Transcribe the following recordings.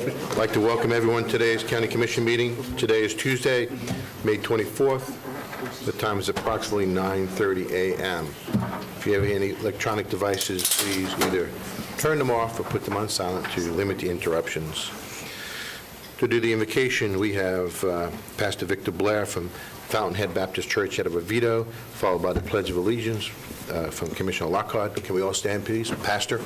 I'd like to welcome everyone to today's County Commission meeting. Today is Tuesday, May 24th. The time is approximately 9:30 a.m. If you have any electronic devices, please either turn them off or put them on silent to limit the interruptions. To do the invocation, we have Pastor Victor Blair from Fountainhead Baptist Church out of Oviedo, followed by the Pledge of Allegiance from Commissioner Lockhart. Can we all stand, please? Pastor.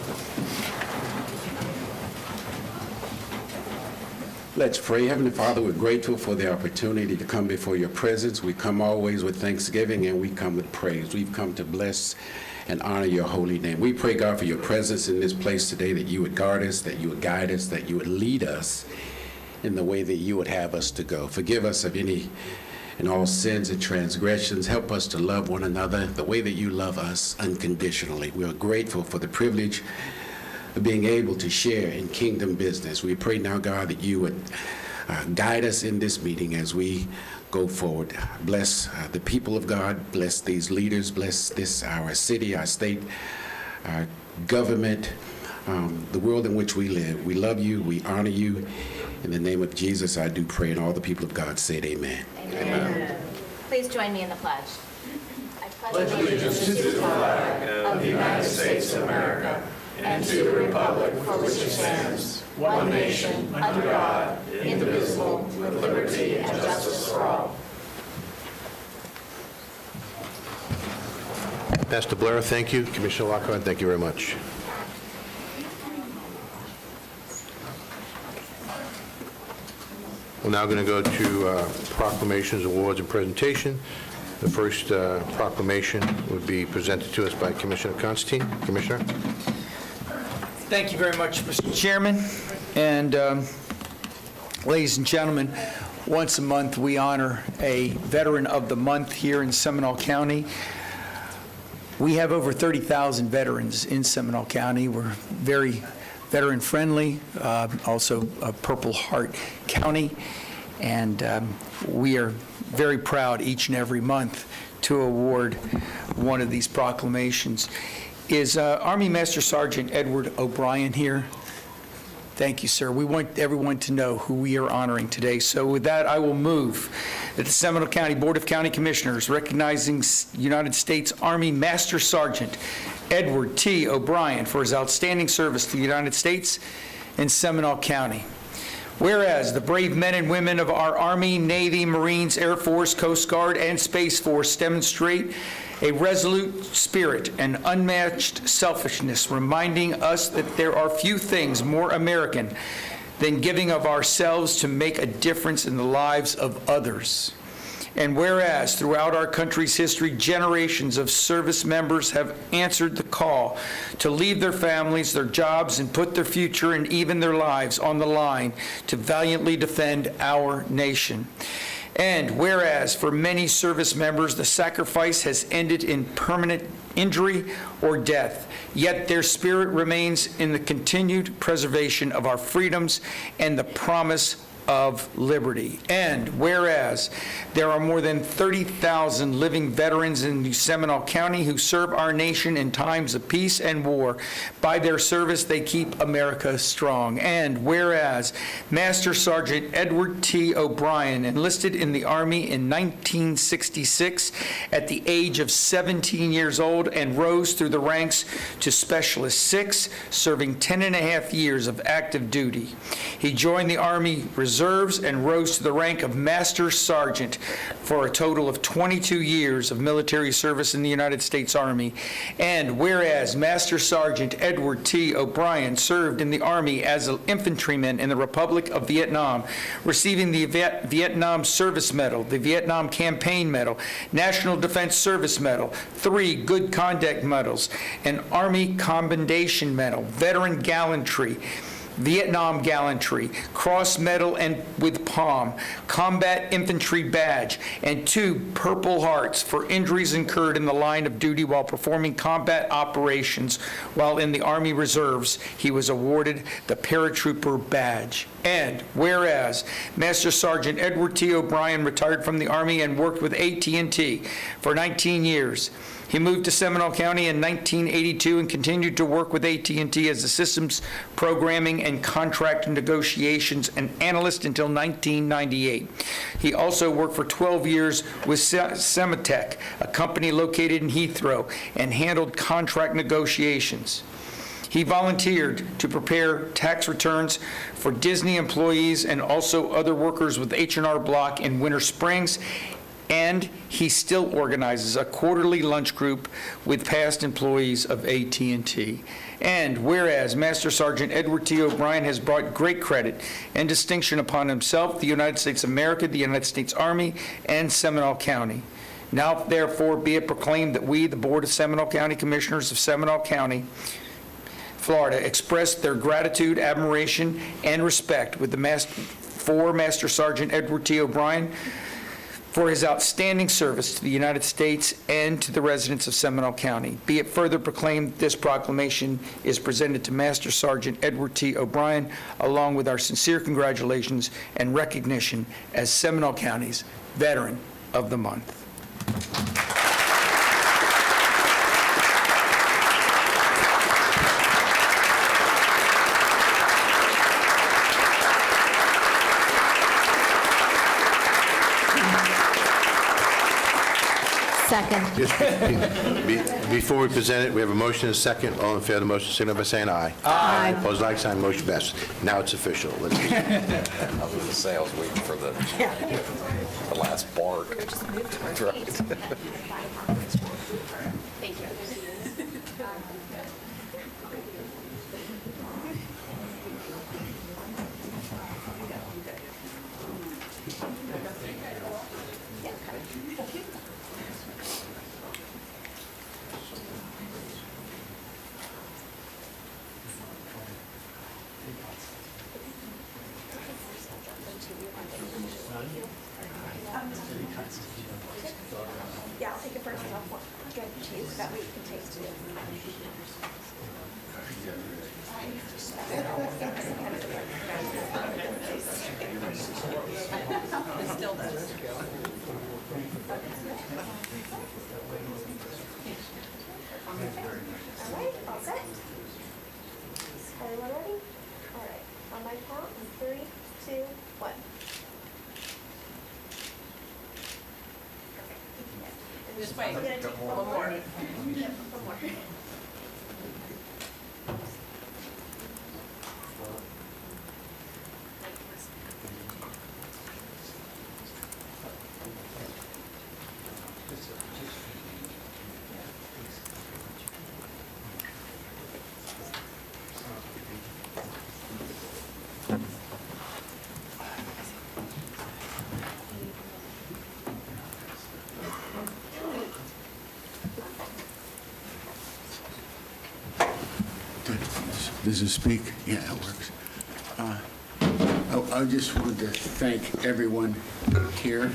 Let's pray. Heavenly Father, we're grateful for the opportunity to come before your presence. We come always with thanksgiving, and we come with praise. We've come to bless and honor your holy name. We pray, God, for your presence in this place today, that you would guard us, that you would guide us, that you would lead us in the way that you would have us to go. Forgive us of any and all sins and transgressions. Help us to love one another the way that you love us unconditionally. We are grateful for the privilege of being able to share in kingdom business. We pray now, God, that you would guide us in this meeting as we go forward. Bless the people of God, bless these leaders, bless this, our city, our state, our government, the world in which we live. We love you, we honor you. In the name of Jesus, I do pray, and all the people of God said amen. Amen. Please join me in the pledge. I pledge allegiance to the flag of the United States of America and to the republic for which it stands, one nation, under God, indivisible, with liberty and justice for all. Pastor Blair, thank you. Commissioner Lockhart, thank you very much. We're now going to go to proclamations, awards, and presentation. The first proclamation would be presented to us by Commissioner Constantine. Commissioner. Thank you very much, Mr. Chairman. And ladies and gentlemen, once a month we honor a Veteran of the Month here in Seminole County. We have over 30,000 veterans in Seminole County. We're very veteran friendly, also a Purple Heart County, and we are very proud each and every month to award one of these proclamations. Is Army Master Sergeant Edward O'Brien here? Thank you, sir. We want everyone to know who we are honoring today. So with that, I will move that the Seminole County Board of County Commissioners, recognizing United States Army Master Sergeant Edward T. O'Brien for his outstanding service to the United States and Seminole County. Whereas the brave men and women of our Army, Navy, Marines, Air Force, Coast Guard, and Space Force demonstrate a resolute spirit and unmatched selfishness, reminding us that there are few things more American than giving of ourselves to make a difference in the lives of others. And whereas throughout our country's history, generations of service members have answered the call to leave their families, their jobs, and put their future and even their lives on the line to valiantly defend our nation. And whereas for many service members, the sacrifice has ended in permanent injury or death, yet their spirit remains in the continued preservation of our freedoms and the promise of liberty. And whereas there are more than 30,000 living veterans in Seminole County who serve our nation in times of peace and war, by their service they keep America strong. And whereas Master Sergeant Edward T. O'Brien enlisted in the Army in 1966 at the age of 17 years old and rose through the ranks to Specialist 6, serving 10.5 years of active duty. He joined the Army Reserves and rose to the rank of Master Sergeant for a total of 22 years of military service in the United States Army. And whereas Master Sergeant Edward T. O'Brien served in the Army as an infantryman in the Republic of Vietnam, receiving the Vietnam Service Medal, the Vietnam Campaign Medal, National Defense Service Medal, 3 Good Conduct Medals, an Army Commendation Medal, Veteran Gallantry, Vietnam Gallantry, Cross Medal and with Palm, Combat Infantry Badge, and 2 Purple Hearts for injuries incurred in the line of duty while performing combat operations while in the Army Reserves. He was awarded the Paratrooper Badge. And whereas Master Sergeant Edward T. O'Brien retired from the Army and worked with AT&T for 19 years, He moved to Seminole County in 1982 and continued to work with AT&T as a systems programming and contract negotiations and analyst until 1998. He also worked for 12 years with Semitech, a company located in Heathrow, and handled contract negotiations. He volunteered to prepare tax returns for Disney employees and also other workers with H&R Block in Winter Springs, and he still organizes a quarterly lunch group with past employees of AT&T. And whereas Master Sergeant Edward T. O'Brien has brought great credit and distinction upon himself, the United States of America, the United States Army, and Seminole County. Now, therefore, be it proclaimed that we, the Board of Seminole County Commissioners of Seminole County, Florida, express their gratitude, admiration, and respect with for Master Sergeant Edward T. O'Brien for his outstanding service to the United States and to the residents of Seminole County. Be it further proclaimed, this proclamation is presented to Master Sergeant Edward T. O'Brien, along with our sincere congratulations and recognition as Seminole County's Veteran of the Month. Second. Before we present it, we have a motion and a second. All in favor of the motion, signify by saying aye. Aye. Opposed, like sign, motion passes. Now it's official. Let's proceed. I was in the sales waiting for the last bark. Right. Thank you. Yeah, I'll take it first. I'll get cheese. That way you can taste it. It still does. All right, all set? Everyone ready? All right, on my count, 3, 2, 1. Just wait. One more. One more. Does it speak? Yeah, it works. I just wanted to thank everyone here.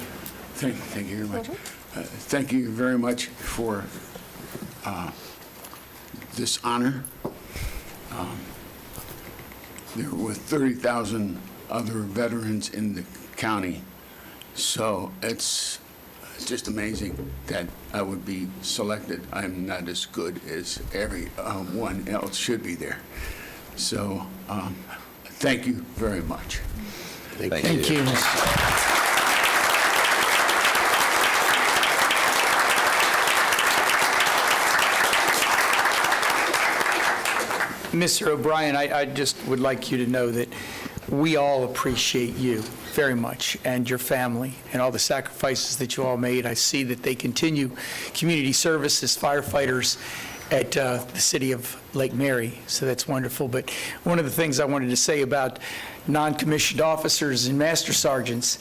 Thank you very much. Thank you very much for this honor. There were 30,000 other veterans in the county, so it's just amazing that I would be selected. I'm not as good as everyone else should be there. So, thank you very much. Thank you. Mr. O'Brien, I just would like you to know that we all appreciate you very much and your family and all the sacrifices that you all made. I see that they continue community service as firefighters at the city of Lake Mary, so that's wonderful. But one of the things I wanted to say about non-commissioned officers and master sergeants,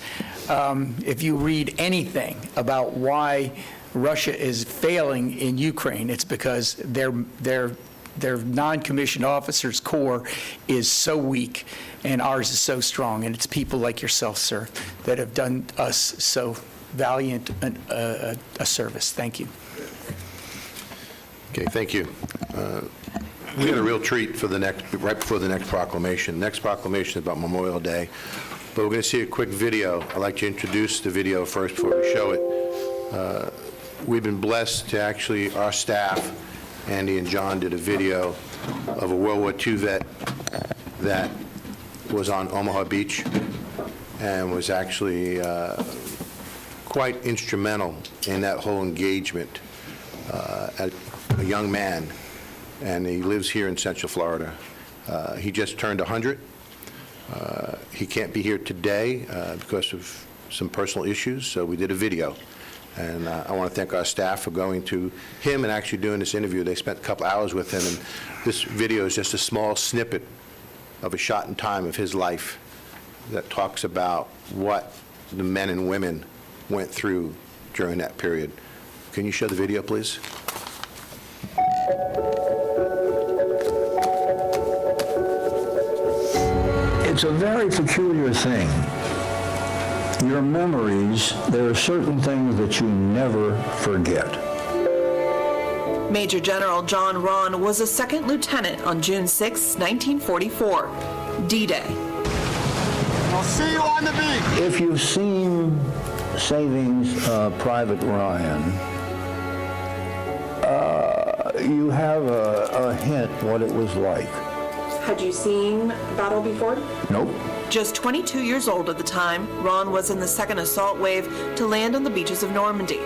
if you read anything about why Russia is failing in Ukraine, it's because their non-commissioned officers corps is so weak and ours is so strong, and it's people like yourself, sir, that have done us so valiant a service. Thank you. Okay, thank you. We got a real treat for right before the next proclamation. Next proclamation is about Memorial Day, but we're going to see a quick video. I'd like to introduce the video first before we show it. we've been blessed to actually, our staff, Andy and John, did a video of a World War II vet that was on Omaha Beach and was actually quite instrumental in that whole engagement. A young man, and he lives here in Central Florida. He just turned 100. He can't be here today because of some personal issues, so we did a video. And I want to thank our staff for going to him and actually doing this interview. They spent a couple hours with him, and this video is just a small snippet of a shot in time of his life that talks about what the men and women went through during that period. Can you show the video, please? It's a very peculiar thing. Your memories, there are certain things that you never forget. Major General John Ron was a second lieutenant on June 6, 1944, D-Day. I'll see you on the beach. If you've seen Saving Private Ryan, you have a hint what it was like. Had you seen battle before? Nope. Just 22 years old at the time, Ron was in the second assault wave to land on the beaches of Normandy.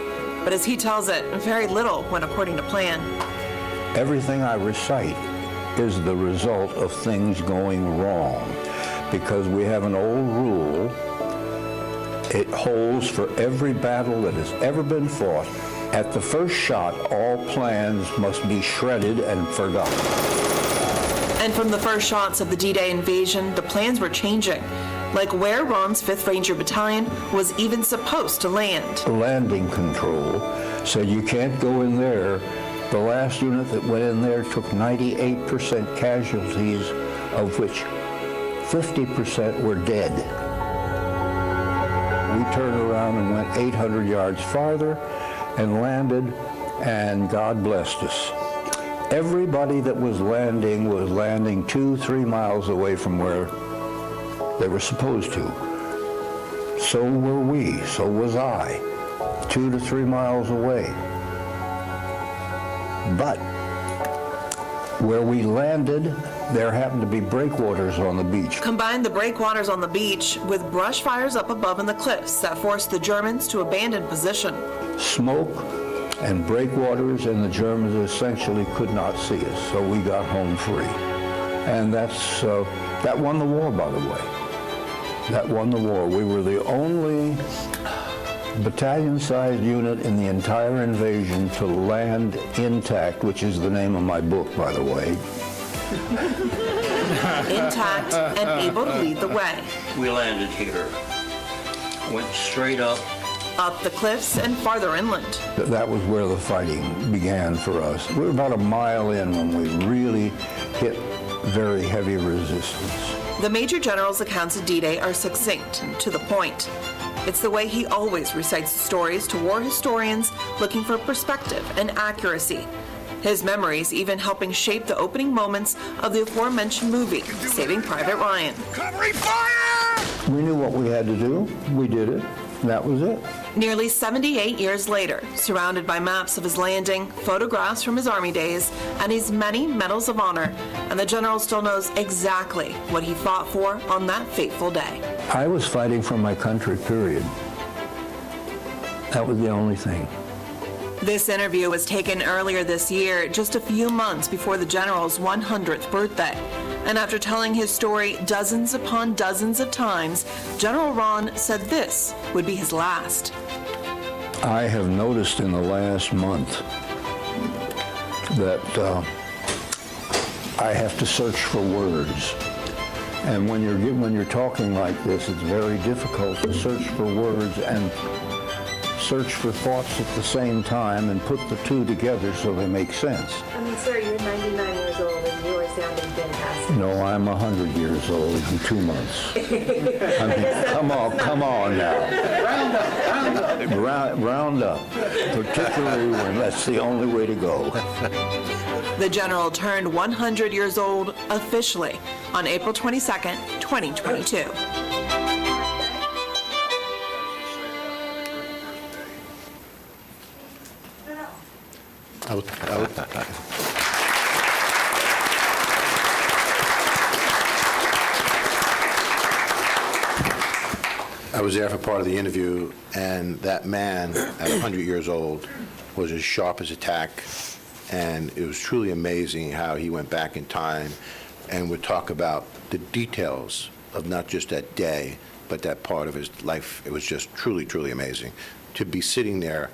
But as he tells it, very little went according to plan. Everything I recite is the result of things going wrong, because we have an old rule. It holds for every battle that has ever been fought. At the first shot, all plans must be shredded and forgotten. And from the first shots of the D-Day invasion, the plans were changing, like where Ron's 5th Ranger Battalion was even supposed to land. Landing control said you can't go in there. The last unit that went in there took 98% casualties, of which 50% were dead. We turned around and went 800 yards farther and landed, and God blessed us. Everybody that was landing 2-3 miles away from where they were supposed to. So were we, so was I, 2 to 3 miles away. But where we landed, there happened to be breakwaters on the beach. Combine the breakwaters on the beach with brush fires up above in the cliffs that forced the Germans to abandon position. Smoke and breakwaters, and the Germans essentially could not see us, so we got home free. And that won the war, by the way. That won the war. We were the only battalion-sized unit in the entire invasion to land intact, which is the name of my book, by the way. Intact and able to lead the way. We landed here, went straight up the cliffs and farther inland. That was where the fighting began for us. We were about a mile in when we really hit very heavy resistance. The Major General's accounts of D-Day are succinct and to the point. It's the way he always recites the stories to war historians looking for perspective and accuracy. His memories even helping shape the opening moments of the aforementioned movie, Saving Private Ryan. Covering fire! We knew what we had to do. We did it. That was it. Nearly 78 years later, surrounded by maps of his landing, photographs from his Army days, and his many medals of honor, and the General still knows exactly what he fought for on that fateful day. I was fighting for my country, period. That was the only thing. This interview was taken earlier this year, just a few months before the General's 100th birthday. And after telling his story dozens upon dozens of times, General Ron said this would be his last. I have noticed in the last month that I have to search for words. And when you're talking like this, it's very difficult to search for words and search for thoughts at the same time and put the two together so they make sense. I mean, sir, you're 99 years old and you are sounding fantastic. No, I'm 100 years old in 2 months. I mean, come on now. Round up, particularly when that's the only way to go. The General turned 100 years old officially on April 22nd, 2022. I was there for part of the interview, and that man, at 100 years old, was as sharp as a tack, and it was truly amazing how he went back in time and would talk about the details of not just that day, but that part of his life. It was just truly, truly amazing. To be sitting there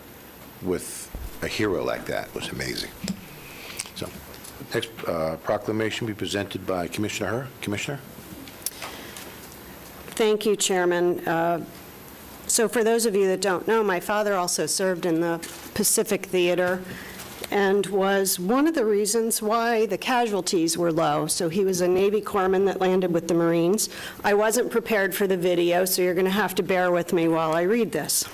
with a hero like that was amazing. So, next proclamation be presented by Commissioner Herr. Commissioner? Thank you, Chairman. So for those of you that don't know, my father also served in the Pacific Theater and was one of the reasons why the casualties were low. So he was a Navy corpsman that landed with the Marines. I wasn't prepared for the video, so you're going to have to bear with me while I read this.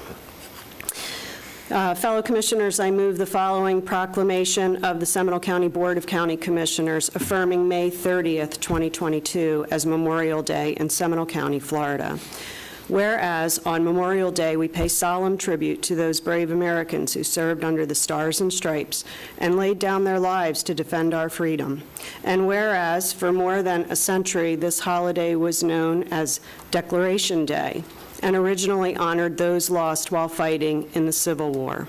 Fellow Commissioners, I move the following proclamation of the Seminole County Board of County Commissioners affirming May 30th, 2022 as Memorial Day in Seminole County, Florida. Whereas on Memorial Day, we pay solemn tribute to those brave Americans who served under the Stars and Stripes and laid down their lives to defend our freedom. And whereas for more than a century, this holiday was known as Declaration Day and originally honored those lost while fighting in the Civil War.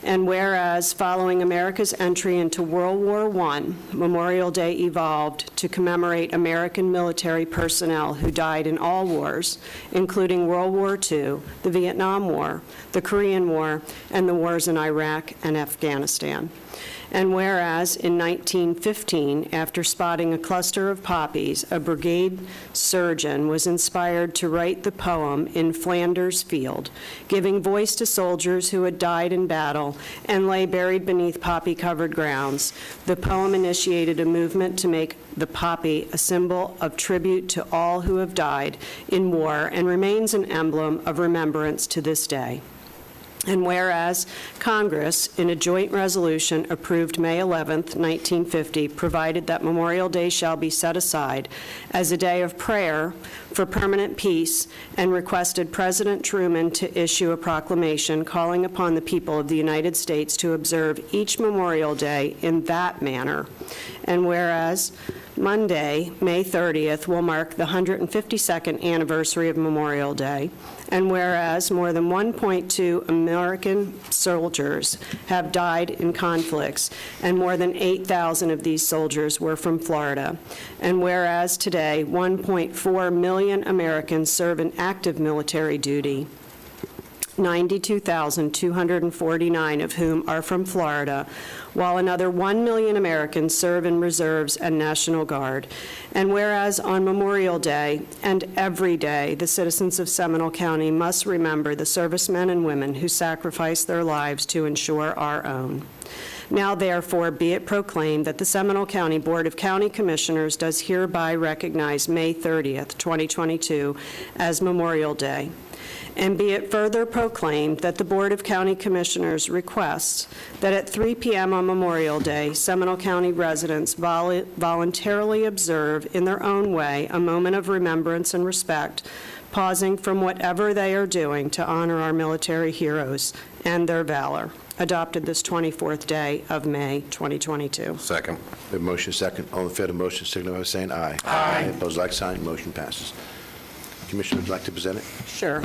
And whereas following America's entry into World War I, Memorial Day evolved to commemorate American military personnel who died in all wars, including World War II, the Vietnam War, the Korean War, and the wars in Iraq and Afghanistan. And whereas in 1915, after spotting a cluster of poppies, a brigade surgeon was inspired to write the poem In Flanders Field, giving voice to soldiers who had died in battle and lay buried beneath poppy-covered grounds. The poem initiated a movement to make the poppy a symbol of tribute to all who have died in war and remains an emblem of remembrance to this day. And whereas Congress, in a joint resolution approved May 11th, 1950, provided that Memorial Day shall be set aside as a day of prayer for permanent peace and requested President Truman to issue a proclamation calling upon the people of the United States to observe each Memorial Day in that manner. And whereas Monday, May 30th, will mark the 152nd anniversary of Memorial Day, and whereas more than 1.2 American soldiers have died in conflicts, and more than 8,000 of these soldiers were from Florida, and whereas today 1.4 million Americans serve in active military duty, 92,249 of whom are from Florida, while another 1 million Americans serve in reserves and National Guard. And whereas on Memorial Day and every day, the citizens of Seminole County must remember the servicemen and women who sacrificed their lives to ensure our own. Now, therefore, be it proclaimed that the Seminole County Board of County Commissioners does hereby recognize May 30th, 2022 as Memorial Day. And be it further proclaimed that the Board of County Commissioners requests that at 3 p.m. on Memorial Day, Seminole County residents voluntarily observe in their own way a moment of remembrance and respect, pausing from whatever they are doing to honor our military heroes and their valor. Adopted this 24th day of May, 2022. Second. We have motion second. All in favor of the motion, signify by saying aye. Aye. Opposed, like sign. Motion passes. Commissioner, would you like to present it? Sure.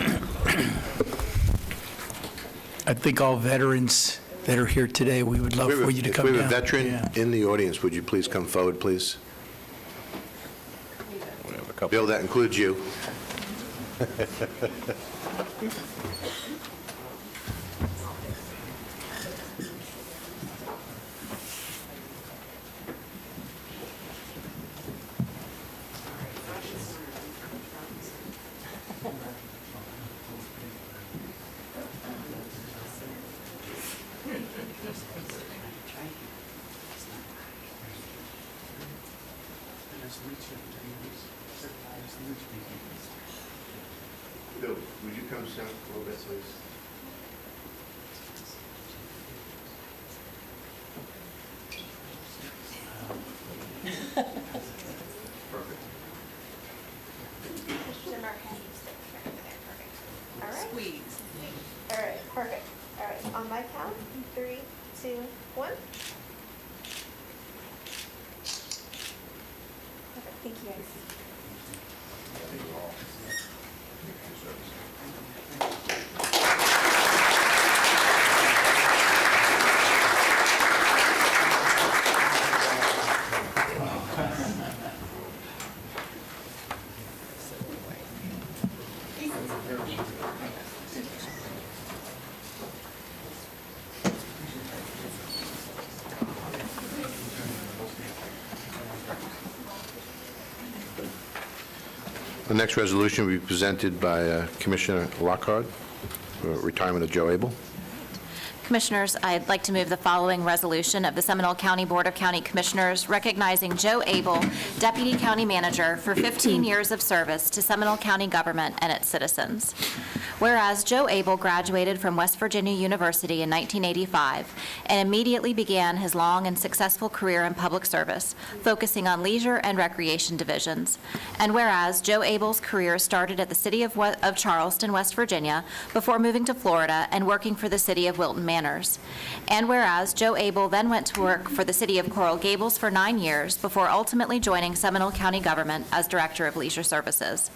I think all veterans that are here today, we would love for you to come down. If we have a veteran Yeah. in the audience, would you please come forward, please? We have a couple. Bill, that includes you. Bill, would you come stand a little bit, please? Perfect. All right. Squeeze. All right, perfect. All right, on my count, 3, 2, one. Perfect. Thank you, guys. The next resolution will be presented by Commissioner Lockhart, for retirement of Joe Abel. Commissioners, I'd like to move the following resolution of the Seminole County Board of County Commissioners recognizing Joe Abel, Deputy County Manager, for 15 years of service to Seminole County government and its citizens. Whereas Joe Abel graduated from West Virginia University in 1985 and immediately began his long and successful career in public service, focusing on leisure and recreation divisions. And whereas Joe Abel's career started at the city of Charleston, West Virginia, before moving to Florida and working for the city of Wilton Manors. And whereas Joe Abel then went to work for the city of Coral Gables for 9 years before ultimately joining Seminole County government as Director of Leisure Services.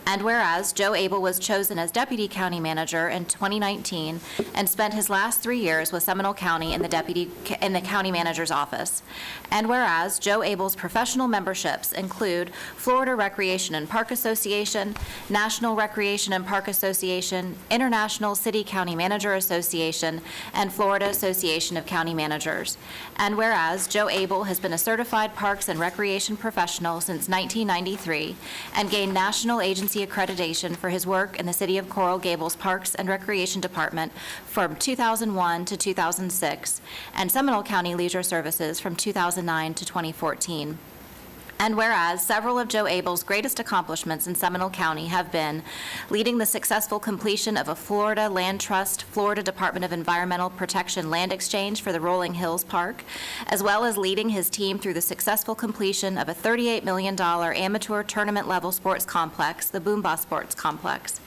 And whereas Joe Abel was chosen as Deputy County Manager in 2019 and spent his last 3 years with Seminole County in the County Manager's office. And whereas Joe Abel's professional memberships include Florida Recreation and Park Association, National Recreation and Park Association, International City County Manager Association, and Florida Association of County Managers. And whereas Joe Abel has been a certified Parks and Recreation professional since 1993 and gained national agency accreditation for his work in the City of Coral Gables Parks and Recreation Department from 2001 to 2006, and Seminole County Leisure Services from 2009 to 2014. And whereas several of Joe Abel's greatest accomplishments in Seminole County have been leading the successful completion of a Florida Land Trust, Florida Department of Environmental Protection land exchange for the Rolling Hills Park, as well as leading his team through the successful completion of a $38 million amateur tournament-level sports complex, the Boomba Sports Complex.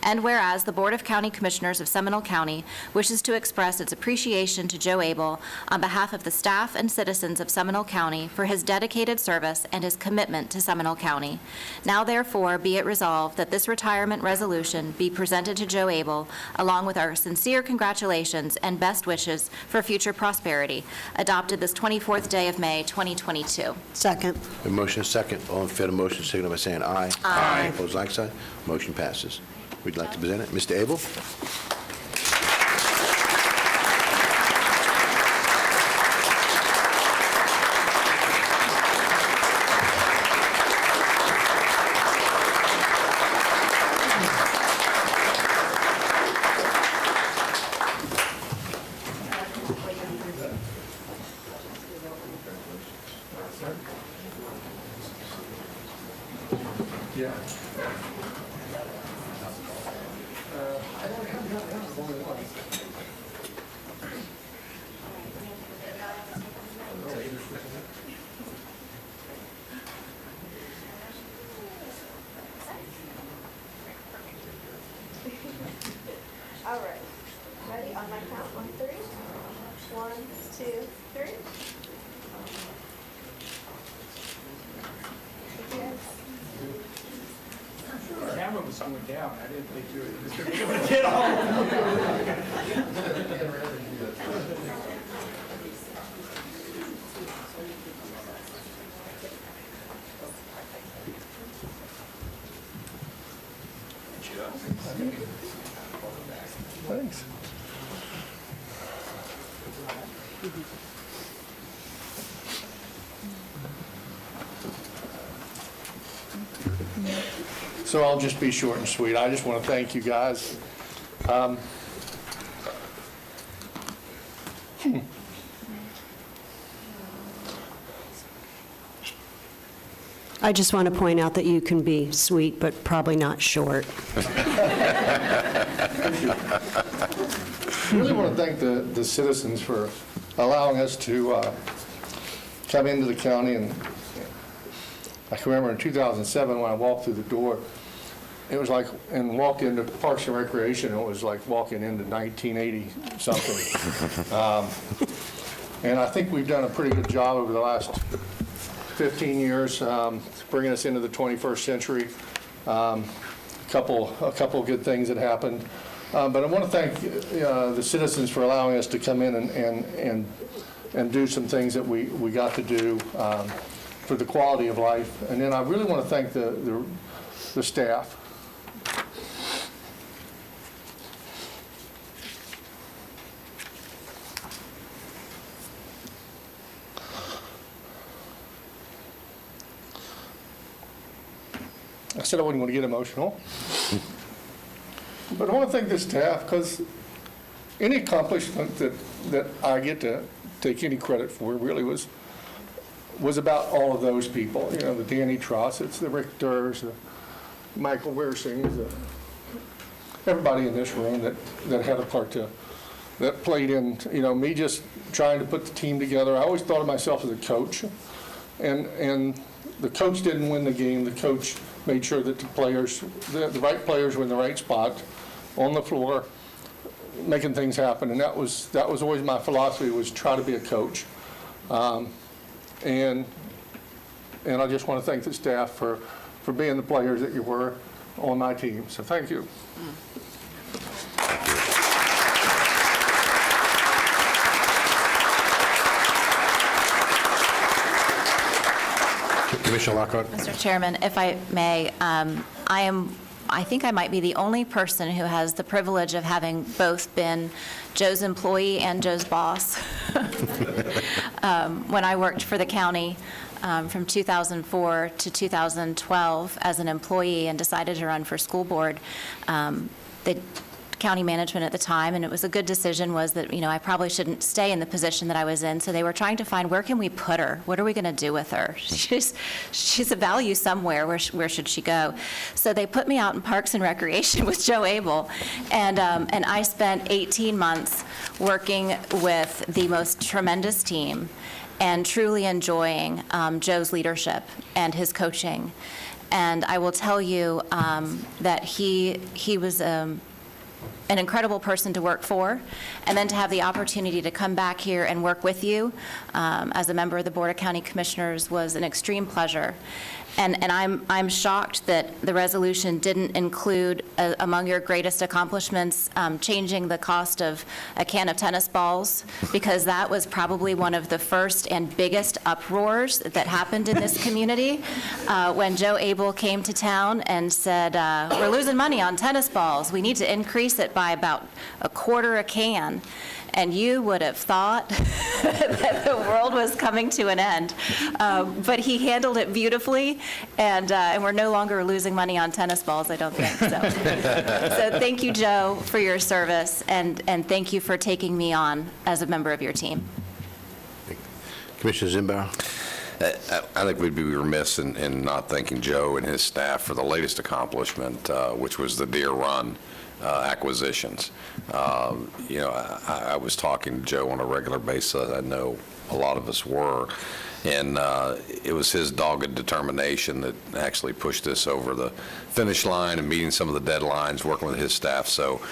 And whereas the Board of County Commissioners of Seminole County wishes to express its appreciation to Joe Abel on behalf of the staff and citizens of Seminole County for his dedicated service and his commitment to Seminole County. Now therefore be it resolved that this retirement resolution be presented to Joe Abel, along with our sincere congratulations and best wishes for future prosperity, adopted this 24th day of May, 2022. Second. A motion is second. All in favor of the motion, signal by saying aye. Aye. Opposed, like sign. Motion passes. We'd like to present it. Mr. Abel? All right. Ready? On my count. 1, 3. 1, 2, 3. The camera was going down. I didn't think you were going to get all. Thanks. So I'll just be short and sweet. I just want to thank you guys. I just want to point out that you can be sweet, but probably not short. I really want to thank the citizens for allowing us to come into the county. And I can remember in 2007 when I walked through the door, it was like, and walked into Parks and Recreation, it was like walking into 1980 something. And I think we've done a pretty good job over the last 15 years, bringing us into the 21st century. A couple of good things that happened. But I want to thank the citizens for allowing us to come in and do some things that we got to do for the quality of life. And then I really want to thank the staff. I said I wasn't going to get emotional. But I want to thank the staff, because any accomplishment that I get to take any credit for really was about all of those people. You know, the Danny Trossets, the Rick Durs, the Michael Wearsings, everybody in this room that had a part that played in, you know, me just trying to put the team together. I always thought of myself as a coach, and the coach didn't win the game. The coach made sure that the right players were in the right spot on the floor, making things happen. And that was always my philosophy, was try to be a coach. And I just want to thank the staff for being the players that you were on my team. So thank you. Commissioner Lockhart? Mr. Chairman, if I may, I think I might be the only person who has the privilege of having both been Joe's employee and Joe's boss. When I worked for the county from 2004 to 2012 as an employee and decided to run for school board, the county management at the time, and it was a good decision, was that, you know, I probably shouldn't stay in the position that I was in. So they were trying to find, where can we put her? What are we going to do with her? She's a value somewhere. Where should she go? So they put me out in Parks and Recreation with Joe Abel, and I spent 18 months working with the most tremendous team and truly enjoying Joe's leadership and his coaching. And I will tell you that he was an incredible person to work for, and then to have the opportunity to come back here and work with you as a member of the Board of County Commissioners was an extreme pleasure. And I'm shocked that the resolution didn't include, among your greatest accomplishments, changing the cost of a can of tennis balls, because that was probably one of the first and biggest uproars that happened in this community when Joe Abel came to town and said, we're losing money on tennis balls. We need to increase it by about a quarter a can. And you would have thought that the world was coming to an end. But he handled it beautifully, and we're no longer losing money on tennis balls, I don't think. So thank you, Joe, for your service, and thank you for taking me on as a member of your team. Commissioner Zimbauer? I think we'd be remiss in not thanking Joe and his staff for the latest accomplishment, which was the Deer Run acquisitions. You know, I was talking to Joe on a regular basis. I know a lot of us were. And it was his dogged determination that actually pushed us over the finish line and meeting some of the deadlines, working with his staff. So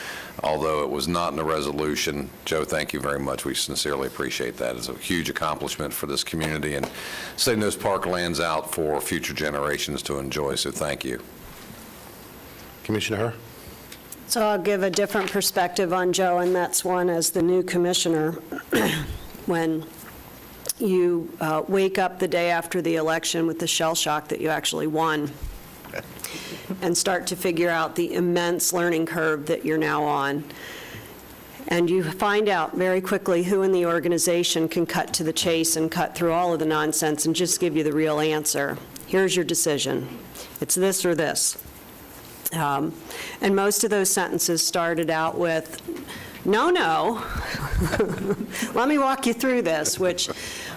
although it was not in the resolution, Joe, thank you very much. We sincerely appreciate that. It's a huge accomplishment for this community and setting those parklands out for future generations to enjoy. So thank you. Commissioner Herr? So I'll give a different perspective on Joe, and that's one as the new commissioner. When you wake up the day after the election with the shell shock that you actually won, and start to figure out the immense learning curve that you're now on. And you find out very quickly who in the organization can cut to the chase and cut through all of the nonsense and just give you the real answer. Here's your decision. It's this or this. And most of those sentences started out with, no, let me walk you through this, which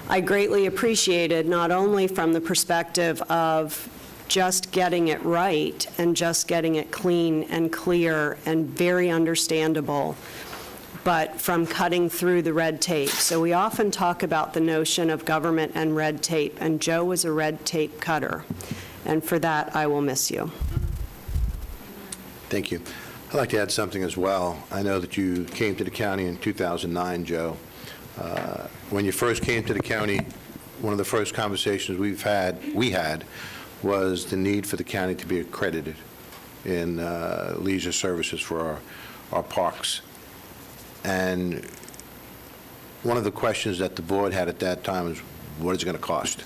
I greatly appreciated, not only from the perspective of just getting it right and just getting it clean and clear and very understandable, but from cutting through the red tape. So we often talk about the notion of government and red tape, and Joe was a red tape cutter. And for that, I will miss you. Thank you. I'd like to add something as well. I know that you came to the county in 2009, Joe. When you first came to the county, one of the first conversations we had was the need for the county to be accredited in leisure services for our parks. And one of the questions that the board had at that time was, what is it going to cost?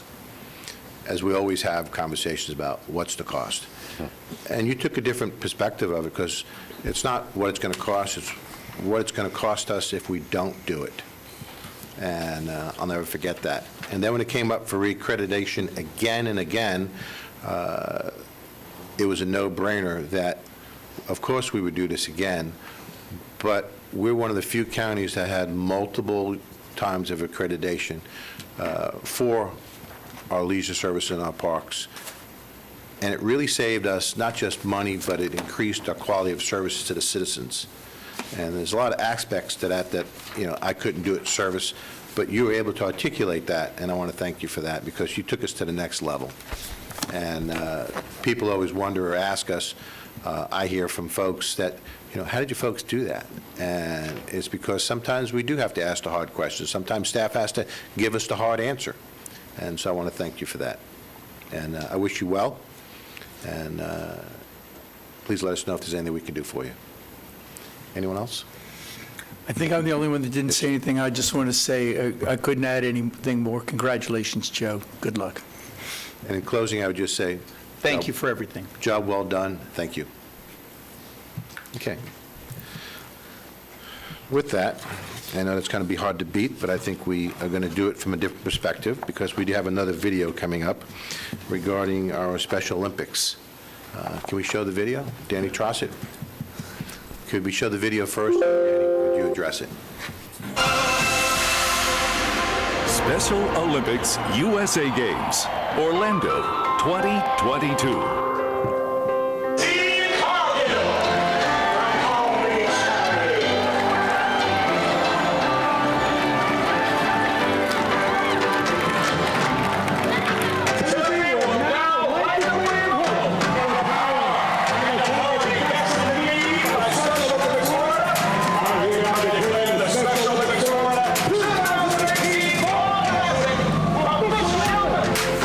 As we always have conversations about what's the cost. And you took a different perspective of it, because it's not what it's going to cost, it's what it's going to cost us if we don't do it. And I'll never forget that. And then when it came up for reaccreditation again and again, it was a no-brainer that, of course, we would do this again, but we're one of the few counties that had multiple times of accreditation for our leisure service in our parks. And it really saved us not just money, but it increased our quality of services to the citizens. And there's a lot of aspects to that I couldn't do at service, but you were able to articulate that, and I want to thank you for that, because you took us to the next level. And people always wonder or ask us, I hear from folks that, how did you folks do that? And it's because sometimes we do have to ask the hard questions. Sometimes staff has to give us the hard answer. And so I want to thank you for that. And I wish you well. And please let us know if there's anything we can do for you. Anyone else? I think I'm the only one that didn't say anything. I just want to say I couldn't add anything more. Congratulations, Joe. Good luck. And in closing, I would just say, Thank you for everything. job well done. Thank you. Okay. With that, I know it's going to be hard to beat, but I think we are going to do it from a different perspective, because we do have another video coming up regarding our Special Olympics. Can we show the video? Danny Trossett? Could we show the video first? Danny, could you address it? Special Olympics USA Games, Orlando 2022.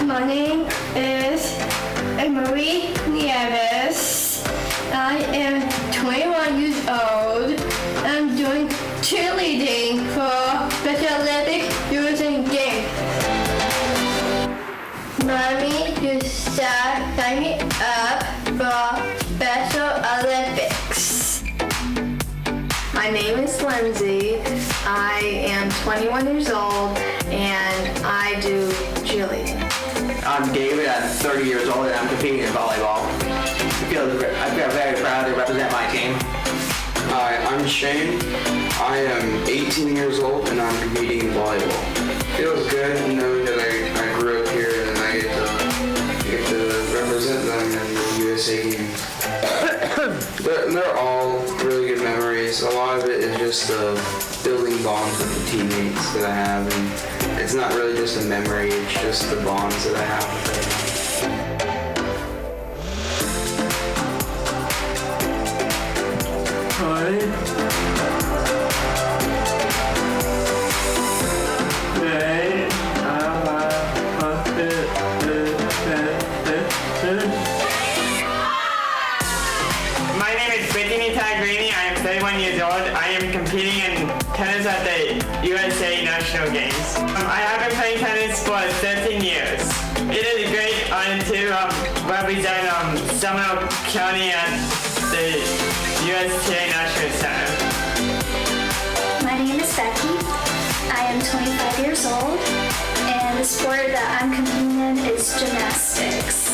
My name is Emery Nieves. I am 21 years old. I'm doing cheerleading for Special Olympic USA Games. Mommy just signed me up for Special Olympics. My name is Lindsay. I am 21 years old and I do cheerleading. I'm David, I'm 30 years old, and I'm competing in volleyball. I feel very proud to represent my team. Hi, I'm Shane. I am 18 years old, and I'm competing in volleyball. Feels good knowing that I grew up here and I get to represent them in the USA Games. They're all really good memories. A lot of it is just building bonds with the teammates that I have, and it's not really just a memory, it's just the bonds that I have with them. My name is Brittany Tagrini. I am 31 years old. I am competing in tennis at the USA National Games. I have been playing tennis for 13 years. It is a great honor to represent Seminole County at the USTA National Center. My name is Becky. I am 25 years old, and the sport that I'm competing in is gymnastics.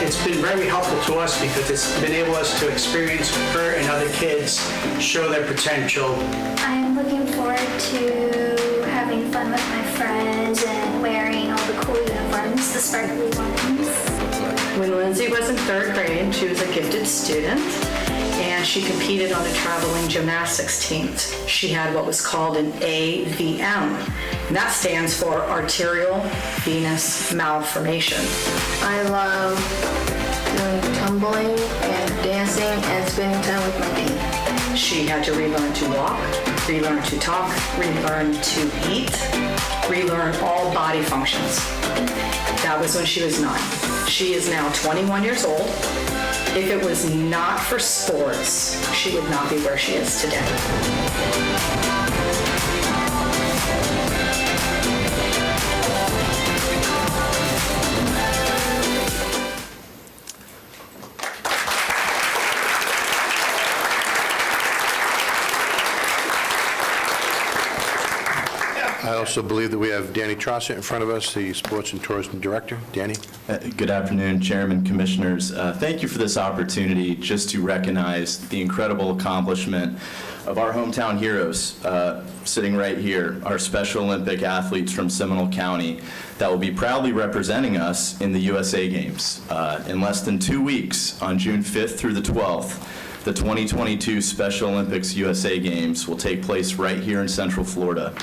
It's been very helpful to us because it's been able us to experience her and other kids show their potential. I'm looking forward to having fun with my friends and wearing all the cool uniforms, the sparkly ones. When Lindsay was in third grade, she was a gifted student, and she competed on a traveling gymnastics team. She had what was called an AVM, and that stands for arterial venous malformation. I love doing tumbling and dancing and spending time with my team. She had to relearn to walk, relearn to talk, relearn to eat, relearn all body functions. That was when she was 9. She is now 21 years old. If it was not for sports, she would not be where she is today. I also believe that we have Danny Trossett in front of us, the Sports and Tourism Director. Danny? Good afternoon, Chairman, Commissioners. Thank you for this opportunity just to recognize the incredible accomplishment of our hometown heroes sitting right here, our Special Olympic athletes from Seminole County that will be proudly representing us in the USA Games. In less than 2 weeks, on June 5th through the 12th, the 2022 Special Olympics USA Games will take place right here in Central Florida.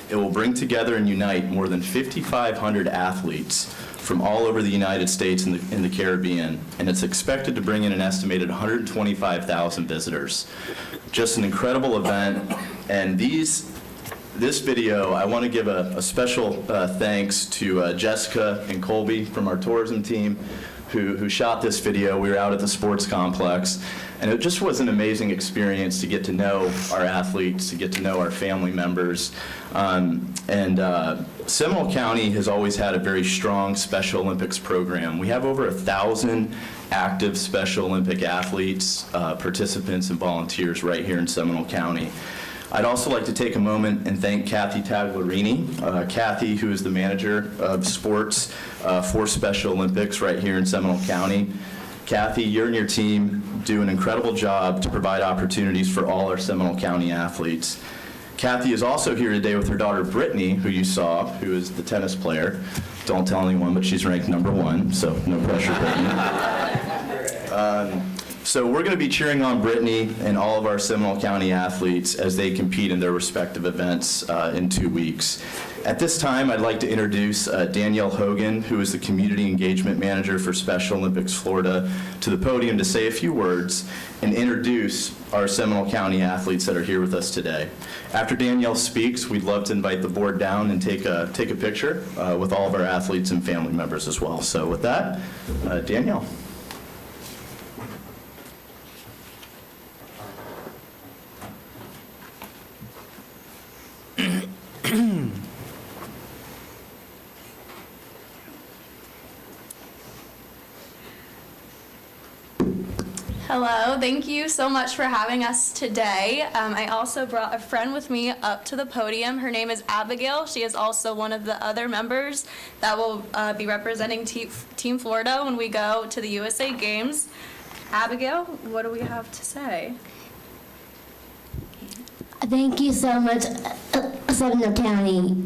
It will bring together and unite more than 5,500 athletes from all over the United States and the Caribbean, and it's expected to bring in an estimated 125,000 visitors. Just an incredible event, and this video, I want to give a special thanks to Jessica and Colby from our tourism team who shot this video. We were out at the sports complex, and it just was an amazing experience to get to know our athletes, to get to know our family members. Seminole County has always had a very strong Special Olympics program. We have over 1,000 active Special Olympic athletes, participants, and volunteers right here in Seminole County. I'd also like to take a moment and thank Kathy Tagliarini. Kathy, who is the manager of sports for Special Olympics right here in Seminole County. Kathy, you and your team do an incredible job to provide opportunities for all our Seminole County athletes. Kathy is also here today with her daughter Brittany, who you saw, who is the tennis player. Don't tell anyone, but she's ranked #1, so no pressure, Brittany. So we're going to be cheering on Brittany and all of our Seminole County athletes as they compete in their respective events in 2 weeks. At this time, I'd like to introduce Danielle Hogan, who is the Community Engagement Manager for Special Olympics Florida, to the podium to say a few words and introduce our Seminole County athletes that are here with us today. After Danielle speaks, we'd love to invite the board down and take a picture with all of our athletes and family members as well. So with that, Danielle. Hello, thank you so much for having us today. I also brought a friend with me up to the podium. Her name is Abigail. She is also one of the other members that will be representing Team Florida when we go to the USA Games. Abigail, what do we have to say? Thank you so much, Seminole County.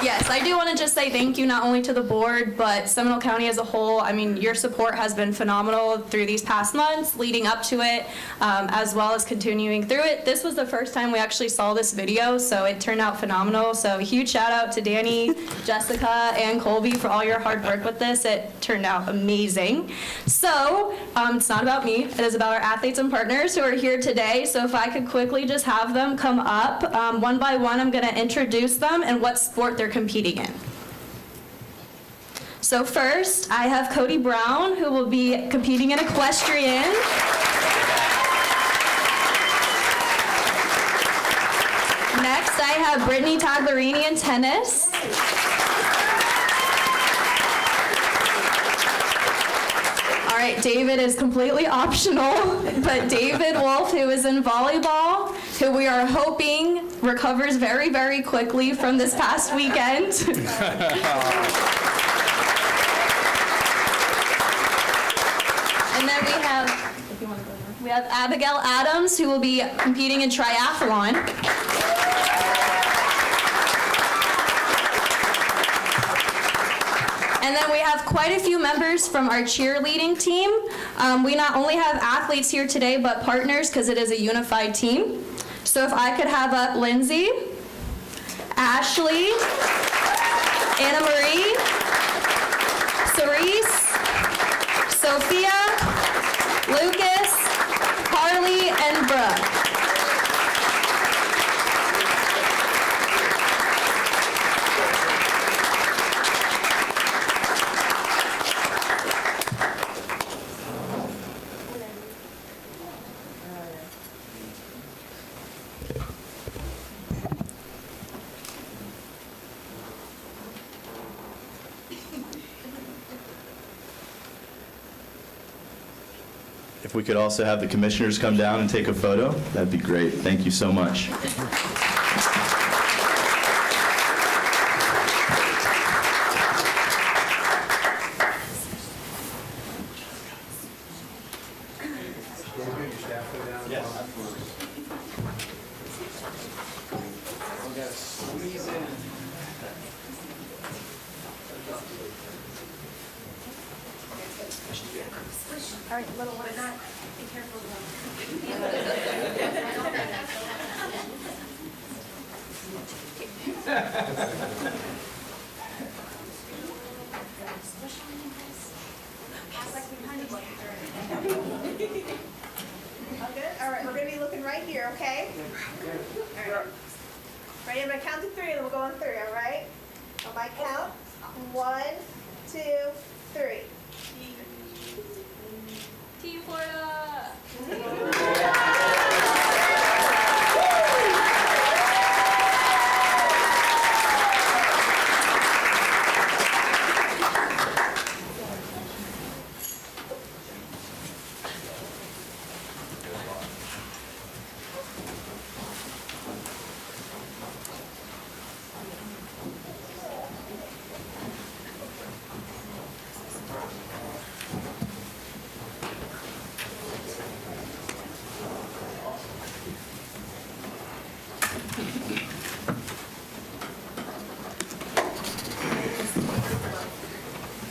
Yes, I do want to just say thank you not only to the board, but Seminole County as a whole. I mean, your support has been phenomenal through these past months, leading up to it, as well as continuing through it. This was the first time we actually saw this video, so it turned out phenomenal. So a huge shout out to Danny, Jessica, and Colby for all your hard work with this. It turned out amazing. So it's not about me. It is about our athletes and partners who are here today. So if I could quickly just have them come up. One by one, I'm going to introduce them and what sport they're competing in. So first, I have Cody Brown, who will be competing in equestrian. Next, I have Brittany Tagliarini in tennis. All right, David is completely optional, but David Wolf, who is in volleyball, who we are hoping recovers very, very quickly from this past weekend. And then we have Abigail Adams, who will be competing in triathlon. And then we have quite a few members from our cheerleading team. We not only have athletes here today, but partners, because it is a unified team. So if I could have up Lindsay, Ashley, Anna Marie, Sari, Sophia, Lucas, Carly, and Brooke. If we could also have the commissioners come down and take a photo, that'd be great. Thank you so much. All right, little one, be careful. All right, we're going to be looking right here, okay? All right. Ready? I'm going to count to 3 and then we'll go on 3, all right? On my count, 1, 2, 3. Team Florida!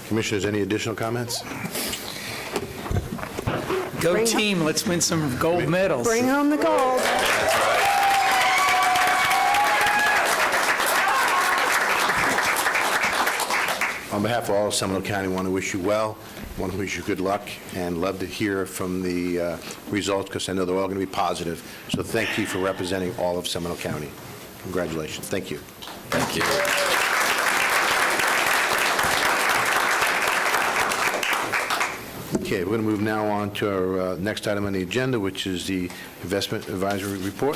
Commissioners, any additional comments? Go team, let's win some gold medals. Bring home the gold. On behalf of all of Seminole County, I want to wish you well, I want to wish you good luck, and love to hear from the results, because I know they're all going to be positive. So thank you for representing all of Seminole County. Congratulations. Thank you. Thank you. Okay, we're going to move now on to our next item on the agenda, which is the Investment Advisory Report.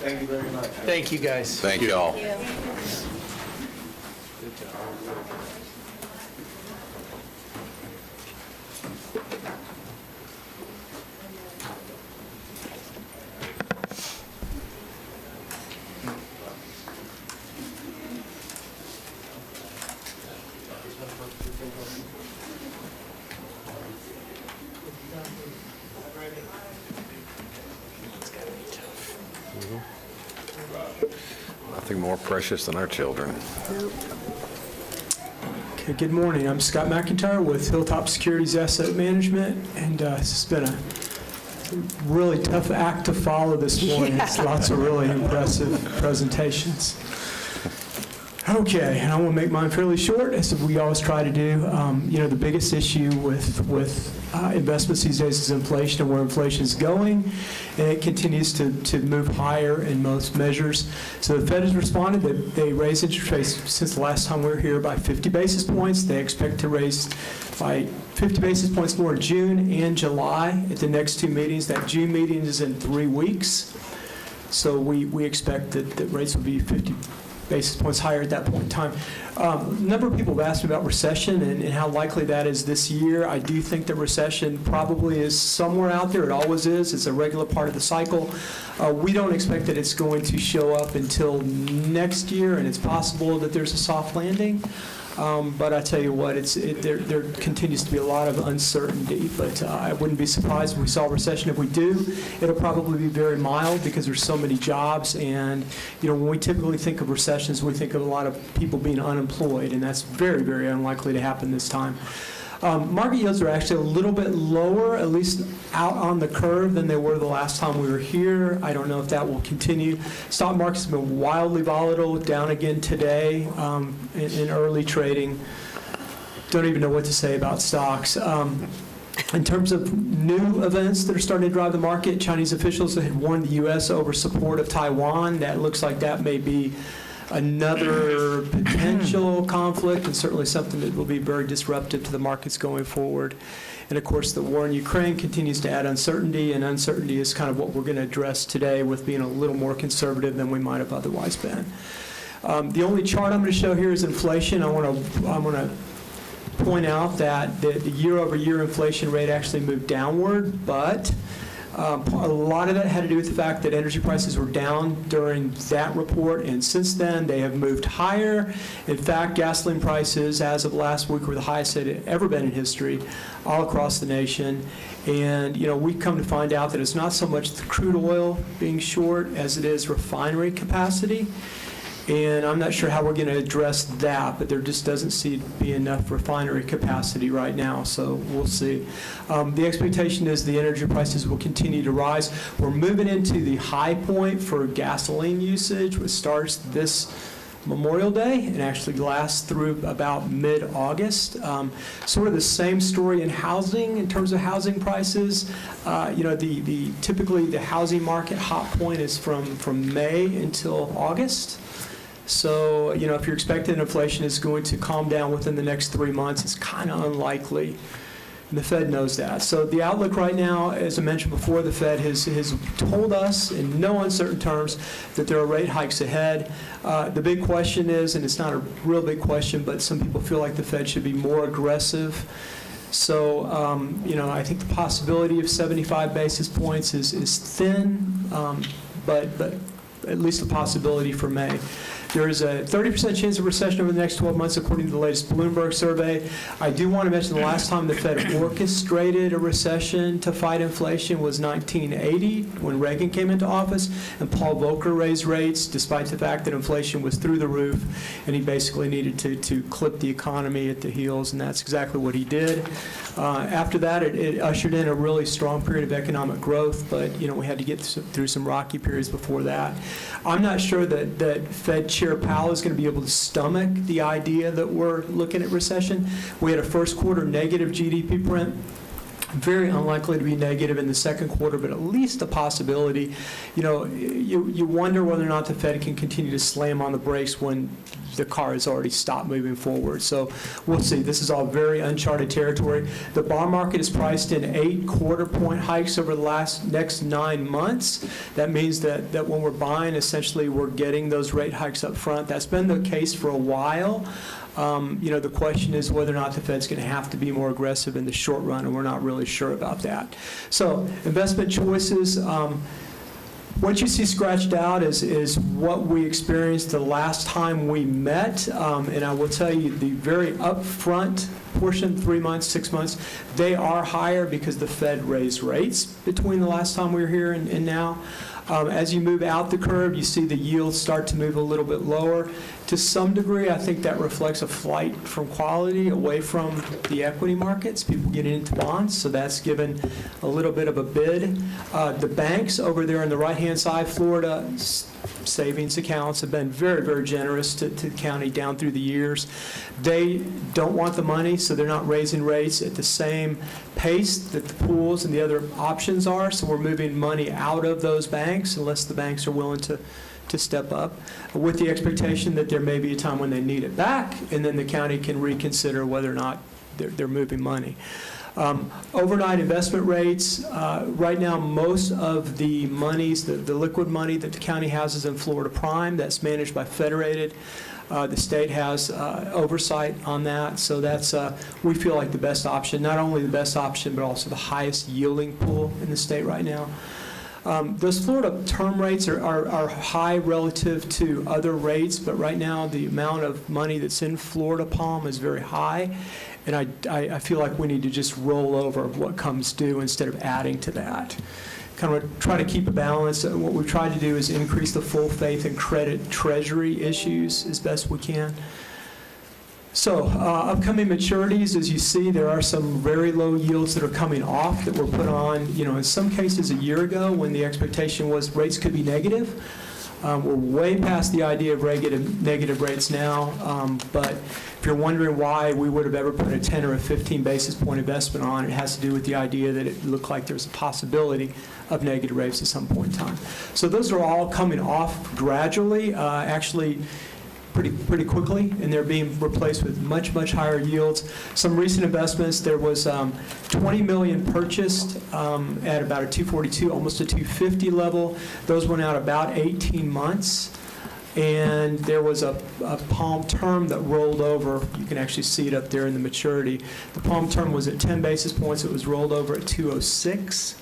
Thank you very much. Thank you, guys. Thank you all. Nothing more precious than our children. Okay, good morning. I'm Scott McIntyre with Hilltop Securities Asset Management, and it's been a really tough act to follow this morning. It's lots of really impressive presentations. Okay, and I want to make mine fairly short, as we always try to do. The biggest issue with investments these days is inflation and where inflation is going, and it continues to move higher in most measures. So the Fed has responded. They raised interest rates since the last time we were here by 50 basis points. They expect to raise by 50 basis points more in June and July at the next two meetings. That June meeting is in 3 weeks. So we expect that rates will be 50 basis points higher at that point in time. A number of people have asked me about recession and how likely that is this year. I do think that recession probably is somewhere out there. It always is. It's a regular part of the cycle. We don't expect that it's going to show up until next year, and it's possible that there's a soft landing. But I tell you what, there continues to be a lot of uncertainty. But I wouldn't be surprised if we saw a recession. If we do, it'll probably be very mild because there's so many jobs. And when we typically think of recessions, we think of a lot of people being unemployed, and that's very, very unlikely to happen this time. Market yields are actually a little bit lower, at least out on the curve, than they were the last time we were here. I don't know if that will continue. Stock markets have been wildly volatile, down again today in early trading. Don't even know what to say about stocks. In terms of new events that are starting to drive the market, Chinese officials had warned the U.S. over support of Taiwan. That looks like that may be another potential conflict, and certainly something that will be very disruptive to the markets going forward. And of course, the war in Ukraine continues to add uncertainty, and uncertainty is kind of what we're going to address today with being a little more conservative than we might have otherwise been. The only chart I'm going to show here is inflation. I want to point out that the year-over-year inflation rate actually moved downward, but a lot of that had to do with the fact that energy prices were down during that report, and since then they have moved higher. In fact, gasoline prices as of last week were the highest they had ever been in history all across the nation. And we come to find out that it's not so much the crude oil being short as it is refinery capacity. And I'm not sure how we're going to address that, but there just doesn't seem to be enough refinery capacity right now, so we'll see. The expectation is the energy prices will continue to rise. We're moving into the high point for gasoline usage, which starts this Memorial Day and actually lasts through about mid-August. Sort of the same story in housing in terms of housing prices. Typically the housing market hot point is from May until August. So, if you're expecting inflation is going to calm down within the next 3 months, it's kind of unlikely. And the Fed knows that. So the outlook right now, as I mentioned before, the Fed has told us in no uncertain terms that there are rate hikes ahead. The big question is, and it's not a real big question, but some people feel like the Fed should be more aggressive. So, I think the possibility of 75 basis points is thin, but at least a possibility for May. There is a 30% chance of recession over the next 12 months, according to the latest Bloomberg survey. I do want to mention the last time the Fed orchestrated a recession to fight inflation was 1980, when Reagan came into office, and Paul Volcker raised rates, despite the fact that inflation was through the roof, and he basically needed to clip the economy at the heels, and that's exactly what he did. After that, it ushered in a really strong period of economic growth, but we had to get through some rocky periods before that. I'm not sure that Fed Chair Powell is going to be able to stomach the idea that we're looking at recession. We had a first quarter negative GDP print. Very unlikely to be negative in the second quarter, but at least a possibility. You wonder whether or not the Fed can continue to slam on the brakes when the car has already stopped moving forward. So we'll see. This is all very uncharted territory. The bond market is priced in 8 quarter-point hikes over the next 9 months. That means that when we're buying, essentially we're getting those rate hikes up front. That's been the case for a while. The question is whether or not the Fed's going to have to be more aggressive in the short run, and we're not really sure about that. So investment choices, what you see scratched out is what we experienced the last time we met, and I will tell you the very upfront portion, 3 months, 6 months, they are higher because the Fed raised rates between the last time we were here and now. As you move out the curve, you see the yields start to move a little bit lower. To some degree, I think that reflects a flight from quality away from the equity markets. People get into bonds, so that's given a little bit of a bid. The banks over there on the right-hand side, Florida, savings accounts have been very, very generous to the county down through the years. They don't want the money, so they're not raising rates at the same pace that the pools and the other options are, so we're moving money out of those banks unless the banks are willing to step up, with the expectation that there may be a time when they need it back, and then the county can reconsider whether or not they're moving money. Overnight investment rates, right now most of the monies, the liquid money that the county has is in Florida Prime. That's managed by Federated. The state has oversight on that, so that's, we feel like the best option, not only the best option, but also the highest yielding pool in the state right now. Those Florida term rates are high relative to other rates, but right now the amount of money that's in Florida Palm is very high, and I feel like we need to just roll over what comes due instead of adding to that. Kind of try to keep a balance. What we've tried to do is increase the full faith and credit treasury issues as best we can. So upcoming maturities, as you see, there are some very low yields that are coming off that were put on, in some cases a year ago when the expectation was rates could be negative. We're way past the idea of negative rates now, but if you're wondering why we would have ever put a 10 or a 15 basis point investment on, it has to do with the idea that it looked like there's a possibility of negative rates at some point in time. So those are all coming off gradually, actually pretty quickly, and they're being replaced with much, much higher yields. Some recent investments, there was $20 million purchased at about a 242, almost a 250 level. Those went out about 18 months. And there was a Palm term that rolled over. You can actually see it up there in the maturity. The Palm term was at 10 basis points. It was rolled over at 206.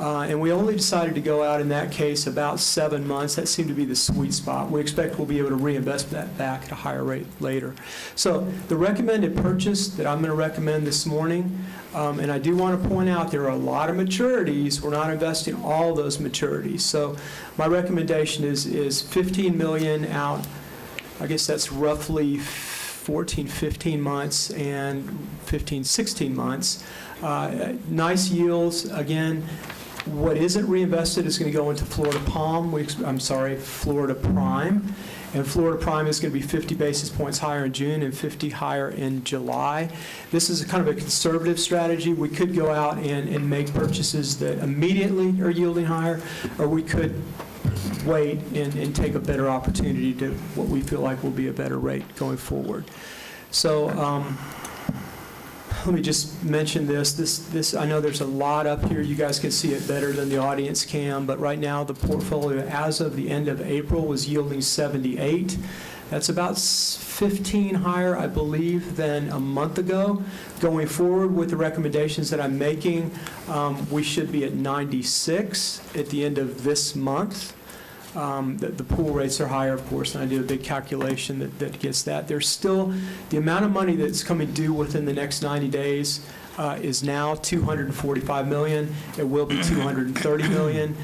And we only decided to go out in that case about 7 months. That seemed to be the sweet spot. We expect we'll be able to reinvest that back at a higher rate later. So the recommended purchase that I'm going to recommend this morning, and I do want to point out there are a lot of maturities. We're not investing all those maturities. So my recommendation is $15 million out. I guess that's roughly 14, 15 months and 15, 16 months. Nice yields. Again, what isn't reinvested is going to go into Florida Palm. Florida Prime. And Florida Prime is going to be 50 basis points higher in June and 50 higher in July. This is kind of a conservative strategy. We could go out and make purchases that immediately are yielding higher, or we could wait and take a better opportunity to what we feel like will be a better rate going forward. So let me just mention this. I know there's a lot up here. You guys can see it better than the audience can, but right now the portfolio as of the end of April was yielding 78. That's about 15 higher, I believe, than a month ago. Going forward with the recommendations that I'm making, we should be at 96 at the end of this month. The pool rates are higher, of course, and I do a big calculation that gets that. There's still, the amount of money that's coming due within the next 90 days is now $245 million. It will be $230 million.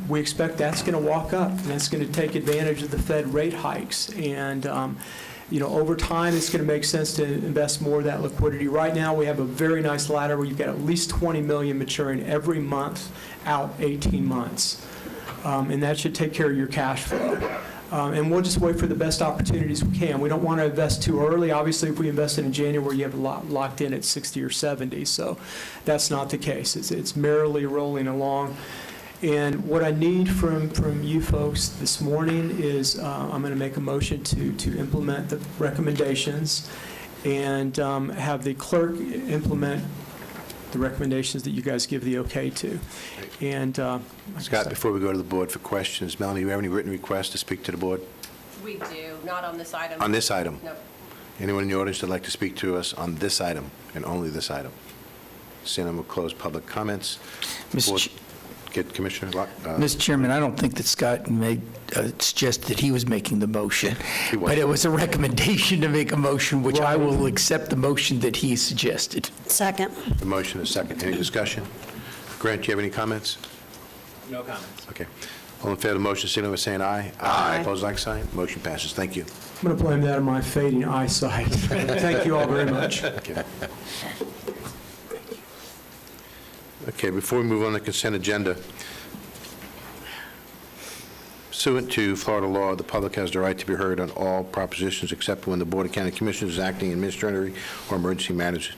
We expect that's going to walk up, and that's going to take advantage of the Fed rate hikes. And over time, it's going to make sense to invest more of that liquidity. Right now, we have a very nice ladder where you've got at least $20 million maturing every month out 18 months. And that should take care of your cash flow. And we'll just wait for the best opportunities we can. We don't want to invest too early. Obviously, if we invested in January, you have a lot locked in at 60 or 70. So that's not the case. It's merrily rolling along. And what I need from you folks this morning is I'm going to make a motion to implement the recommendations and have the clerk implement the recommendations that you guys give the okay to. And Scott, before we go to the board for questions, Melanie, do you have any written requests to speak to the board? We do, not on this item. On this item? Nope. Anyone in the audience that'd like to speak to us on this item and only this item? Seeing none, we'll close public comments. Commissioner Locke. Mr. Chairman, I don't think that Scott suggested that he was making the motion, but it was a recommendation to make a motion, which I will accept the motion that he suggested. Second. The motion is second. Any discussion? Grant, do you have any comments? No comments. Okay. All in favor of the motion, signal by saying aye. Aye. Opposed, like sign. Motion passes. Thank you. I'm going to blame that on my fading eyesight. Thank you all very much. Okay, before we move on to the consent agenda, pursuant to Florida law, the public has the right to be heard on all propositions except when the Board of County Commissioners is acting in administrative or emergency matters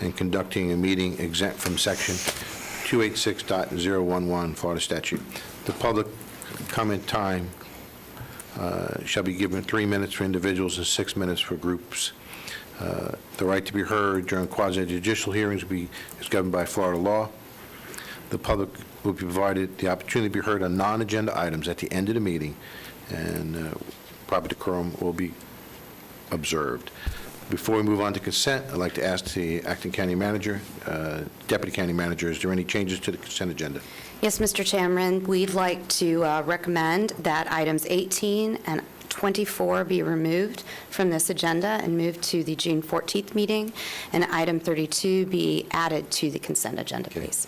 and conducting a meeting exempt from Section 286.011 Florida statute. The public comment time shall be given 3 minutes for individuals and 6 minutes for groups. The right to be heard during quasi-judicial hearings is governed by Florida law. The public will be provided the opportunity to be heard on non-agenda items at the end of the meeting, and proper decorum will be observed. Before we move on to consent, I'd like to ask the acting county manager, deputy county manager, is there any changes to the consent agenda? Yes, Mr. Chairman, we'd like to recommend that items 18 and 24 be removed from this agenda and moved to the June 14th meeting, and item 32 be added to the consent agenda, please.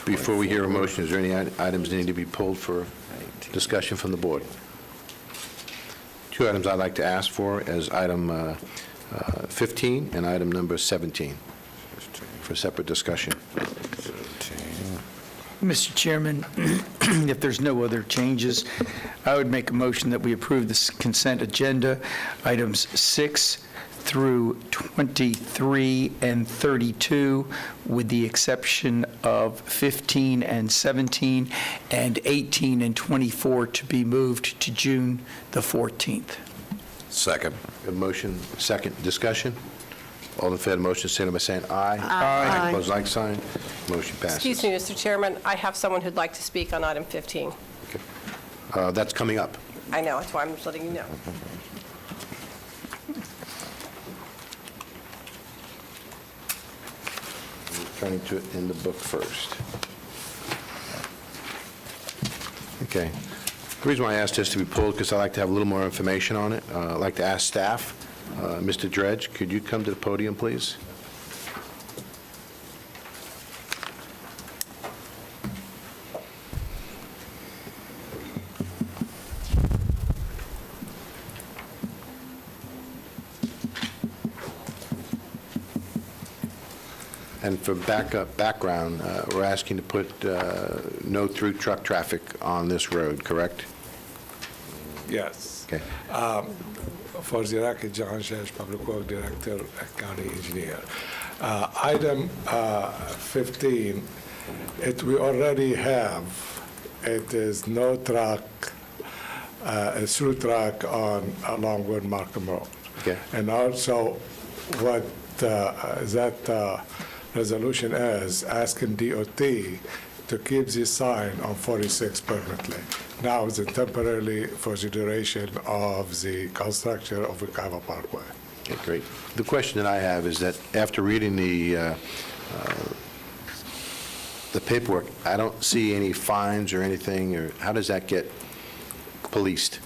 Before we hear a motion, is there any items that need to be pulled for discussion from the board? two items I'd like to ask for as item 15 and item number 17 for separate discussion. Mr. Chairman, if there's no other changes, I would make a motion that we approve this consent agenda, items 6 through 23 and 32, with the exception of 15 and 17, and 18 and 24 to be moved to June the 14th. Second. A motion, second, discussion? All in favor of the motion, signify by saying aye. Aye. Opposed, like sign. Motion passes. Excuse me, Mr. Chairman, I have someone who'd like to speak on item 15. That's coming up. I know, that's why I'm just letting you know. Turning to it in the book first. Okay. The reason why I asked this to be pulled, because I'd like to have a little more information on it. I'd like to ask staff, Mr. Dredge, could you come to the podium, please? And for background, we're asking to put no through truck traffic on this road, correct? Yes. Okay. For the record, John Shesh, Public Works Director, County Engineer. Item 15, we already have, it is no truck, a through truck along with Markham Road. Okay. And also, what that resolution is, asking DOT to keep this sign on 46 permanently. Now it's temporarily for the duration of the construction of Wekiva Parkway. Okay, great. The question that I have is that after reading the paperwork, I don't see any fines or anything, or how does that get policed?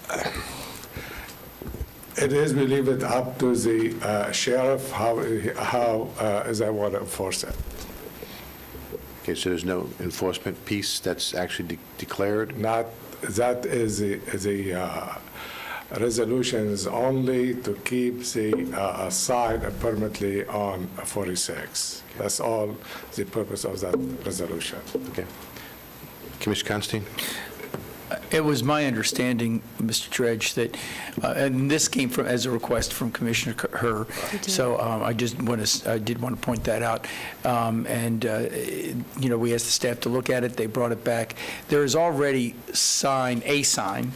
It is, we leave it up to the sheriff how they want to enforce it. Okay, so there's no enforcement piece that's actually declared? Not, that is the resolution is only to keep the sign permanently on 46. That's all the purpose of that resolution. Okay. Commissioner Constantine? It was my understanding, Mr. Dredge, that, and this came from, as a request from Commissioner Herr, so I did want to point that out. We asked the staff to look at it, they brought it back. There is already a sign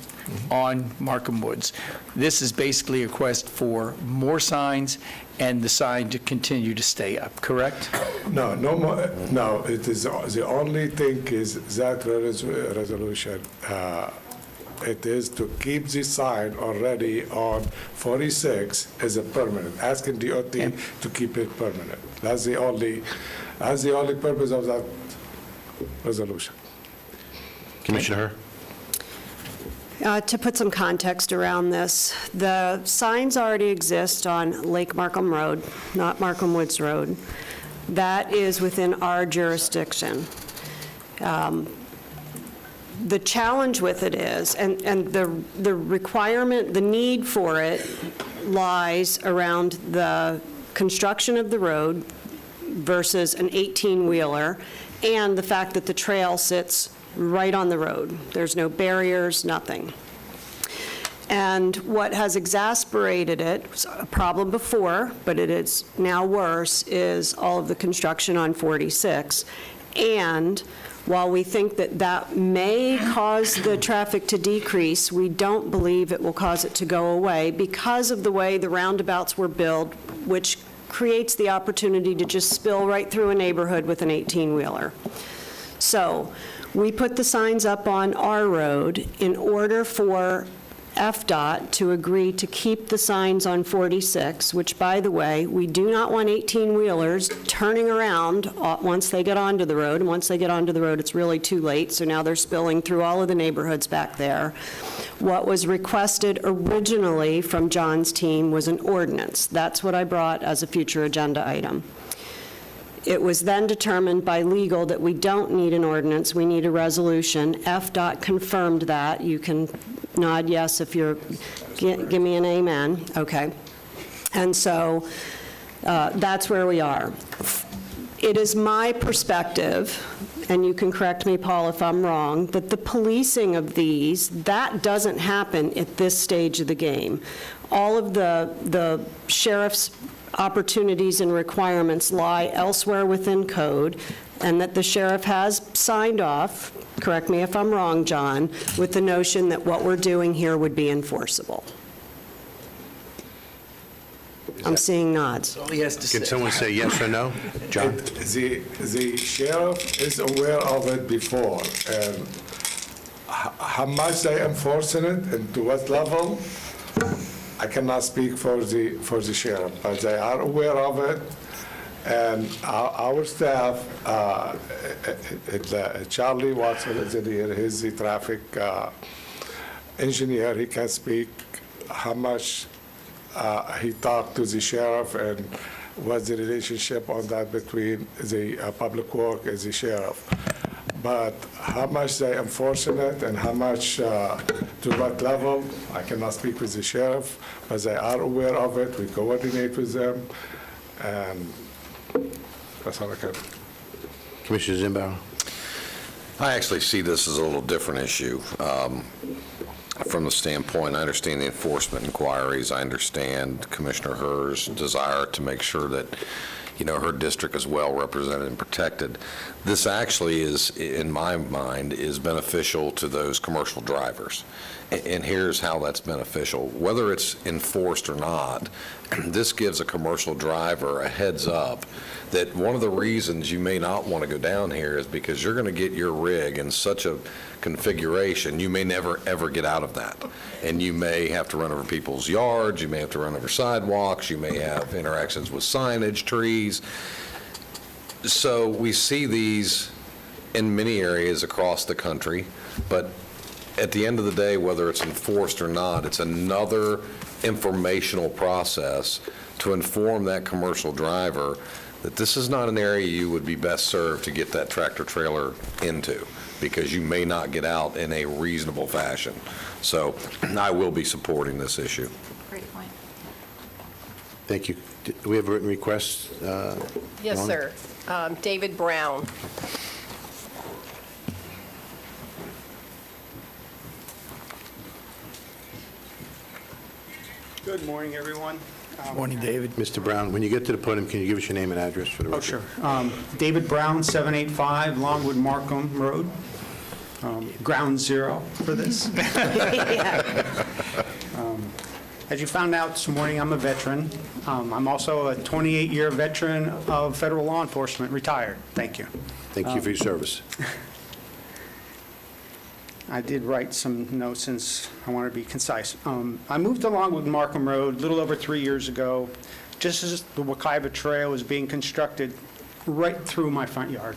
on Markham Woods. This is basically a request for more signs and the sign to continue to stay up, correct? No, no more. No, it is the only thing is that resolution. It is to keep the sign already on 46 as a permanent, asking DOT to keep it permanent. That's the only purpose of that resolution. Commissioner Herr? To put some context around this, the signs already exist on Lake Markham Road, not Markham Woods Road. That is within our jurisdiction. The challenge with it is, and the requirement, the need for it lies around the construction of the road versus an 18-wheeler, and the fact that the trail sits right on the road. There's no barriers, nothing. And what has exasperated it, was a problem before, but it is now worse, is all of the construction on 46. And while we think that that may cause the traffic to decrease, we don't believe it will cause it to go away because of the way the roundabouts were built, which creates the opportunity to just spill right through a neighborhood with an 18-wheeler. So we put the signs up on our road in order for FDOT to agree to keep the signs on 46, which, by the way, we do not want 18-wheelers turning around once they get onto the road. And once they get onto the road, it's really too late, so now they're spilling through all of the neighborhoods back there. What was requested originally from John's team was an ordinance. That's what I brought as a future agenda item. It was then determined by legal that we don't need an ordinance, we need a resolution. FDOT confirmed that. You can nod yes if you're, give me an amen, okay. And so that's where we are. It is my perspective, and you can correct me, Paul, if I'm wrong, that the policing of these, that doesn't happen at this stage of the game. All of the sheriff's opportunities and requirements lie elsewhere within code, and that the sheriff has signed off, correct me if I'm wrong, John, with the notion that what we're doing here would be enforceable. I'm seeing nods. All he has to say. Can someone say yes or no? John? The sheriff is aware of it before, and how much they enforcing it and to what level, I cannot speak for the sheriff, but they are aware of it, and our staff, Charlie Watson is in here, he's the traffic engineer, he can speak how much he talked to the sheriff and what's the relationship on that between the public work and the sheriff. But how much they enforcing it and how much, to what level, I cannot speak with the sheriff, but they are aware of it, we coordinate with them, and that's all I can. Commissioner Zimbauer? I actually see this as a little different issue. From the standpoint, I understand the enforcement inquiries. I understand Commissioner Herr's desire to make sure that, her district is well represented and protected. This actually is, in my mind, is beneficial to those commercial drivers. And here's how that's beneficial. Whether it's enforced or not, this gives a commercial driver a heads up that one of the reasons you may not want to go down here is because you're going to get your rig in such a configuration, you may never, ever get out of that. And you may have to run over people's yards, you may have to run over sidewalks, you may have interactions with signage, trees. So we see these in many areas across the country, but at the end of the day, whether it's enforced or not, it's another informational process to inform that commercial driver that this is not an area you would be best served to get that tractor trailer into, because you may not get out in a reasonable fashion. So I will be supporting this issue. Great point. Thank you. Do we have a written request? Yes, Ron? sir. David Brown. Good morning, everyone. Morning, David. Mr. Brown, when you get to the podium, can you give us your name and address for the record? Oh, sure. David Brown, 785 Longwood Markham Road. Ground zero for this. As you found out this morning, I'm a veteran. I'm also a 28-year veteran of federal law enforcement, retired. Thank you. Thank you for your service. I did write some notes since I want to be concise. I moved to Longwood Markham Road a little over 3 years ago, just as the Wekiva Trail was being constructed right through my front yard.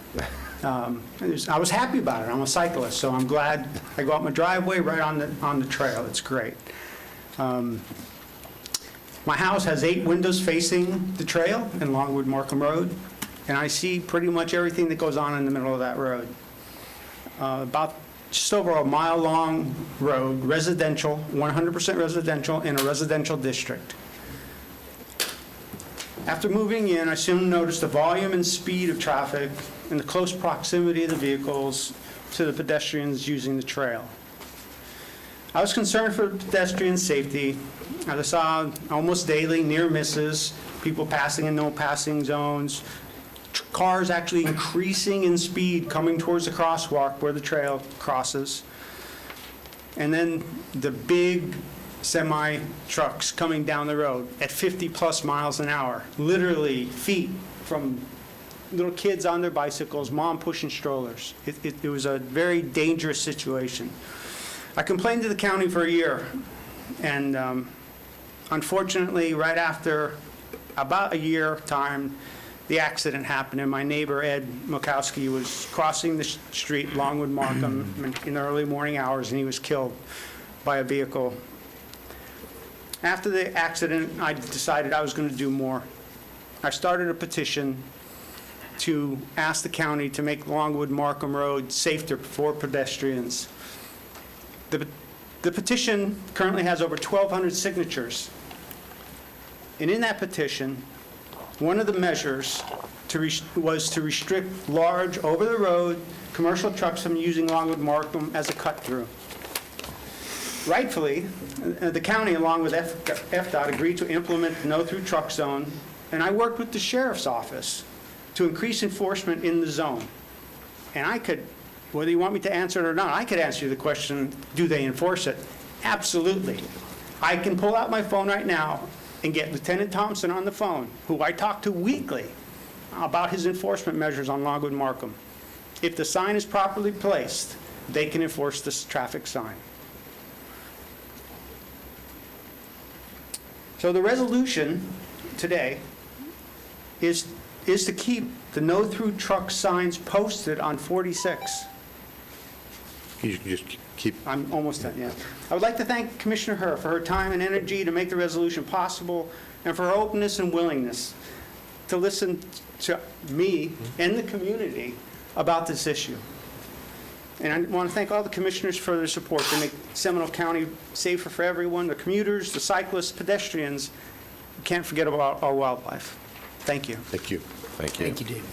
I was happy about it. I'm a cyclist, so I'm glad I go out my driveway right on the trail. It's great. My house has 8 windows facing the trail in Longwood Markham Road, and I see pretty much everything that goes on in the middle of that road. About just over a mile-long road, residential, 100% residential, in a residential district. After moving in, I soon noticed the volume and speed of traffic and the close proximity of the vehicles to the pedestrians using the trail. I was concerned for pedestrian safety, as I saw almost daily near misses, people passing in no passing zones, cars actually increasing in speed coming towards the crosswalk where the trail crosses. And then the big semi trucks coming down the road at 50+ miles an hour, literally feet from little kids on their bicycles, mom pushing strollers. It was a very dangerous situation. I complained to the county for a year, and unfortunately, right after about a year time, the accident happened, and my neighbor, Ed Mukowski, was crossing the street, Longwood Markham, in the early morning hours, and he was killed by a vehicle. After the accident, I decided I was going to do more. I started a petition to ask the county to make Longwood Markham Road safer for pedestrians. The petition currently has over 1,200 signatures. And in that petition, one of the measures was to restrict large, over-the-road commercial trucks from using Longwood Markham as a cut-through. Rightfully, the county, along with FDOT, agreed to implement the no-through truck zone, and I worked with the sheriff's office to increase enforcement in the zone. And I could, whether you want me to answer it or not, I could answer you the question, do they enforce it? Absolutely. I can pull out my phone right now and get Lieutenant Thompson on the phone, who I talk to weekly, about his enforcement measures on Longwood Markham. If the sign is properly placed, they can enforce this traffic sign. So the resolution today is to keep the no-through truck signs posted on 46. You just keep... I'm almost done, yeah. I would like to thank Commissioner Herr for her time and energy to make the resolution possible, and for her openness and willingness to listen to me and the community about this issue. And I want to thank all the commissioners for their support to make Seminole County safer for everyone, the commuters, the cyclists, pedestrians. We can't forget about our wildlife. Thank you. Thank you. Thank you. Thank you, David.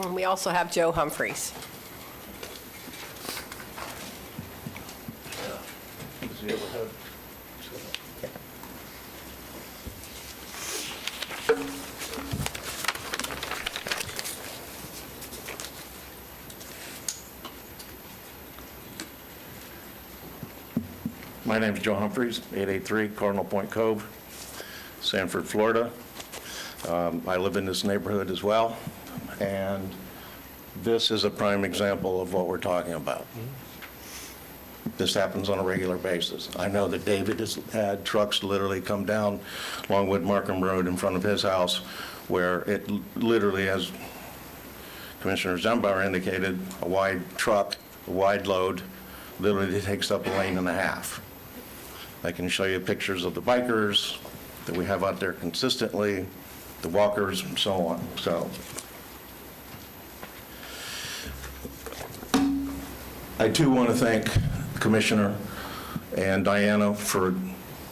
And we also have Joe Humphreys. My name's Joe Humphreys, 883 Cardinal Point Cove, Sanford, Florida. I live in this neighborhood as well, and this is a prime example of what we're talking about. This happens on a regular basis. I know that David has had trucks literally come down Longwood Markham Road in front of his house, where it literally, as Commissioner Zembauer indicated, a wide truck, a wide load, literally takes up a lane and a half. I can show you pictures of the bikers that we have out there consistently, the walkers, and so on. So I too want to thank Commissioner and Diana for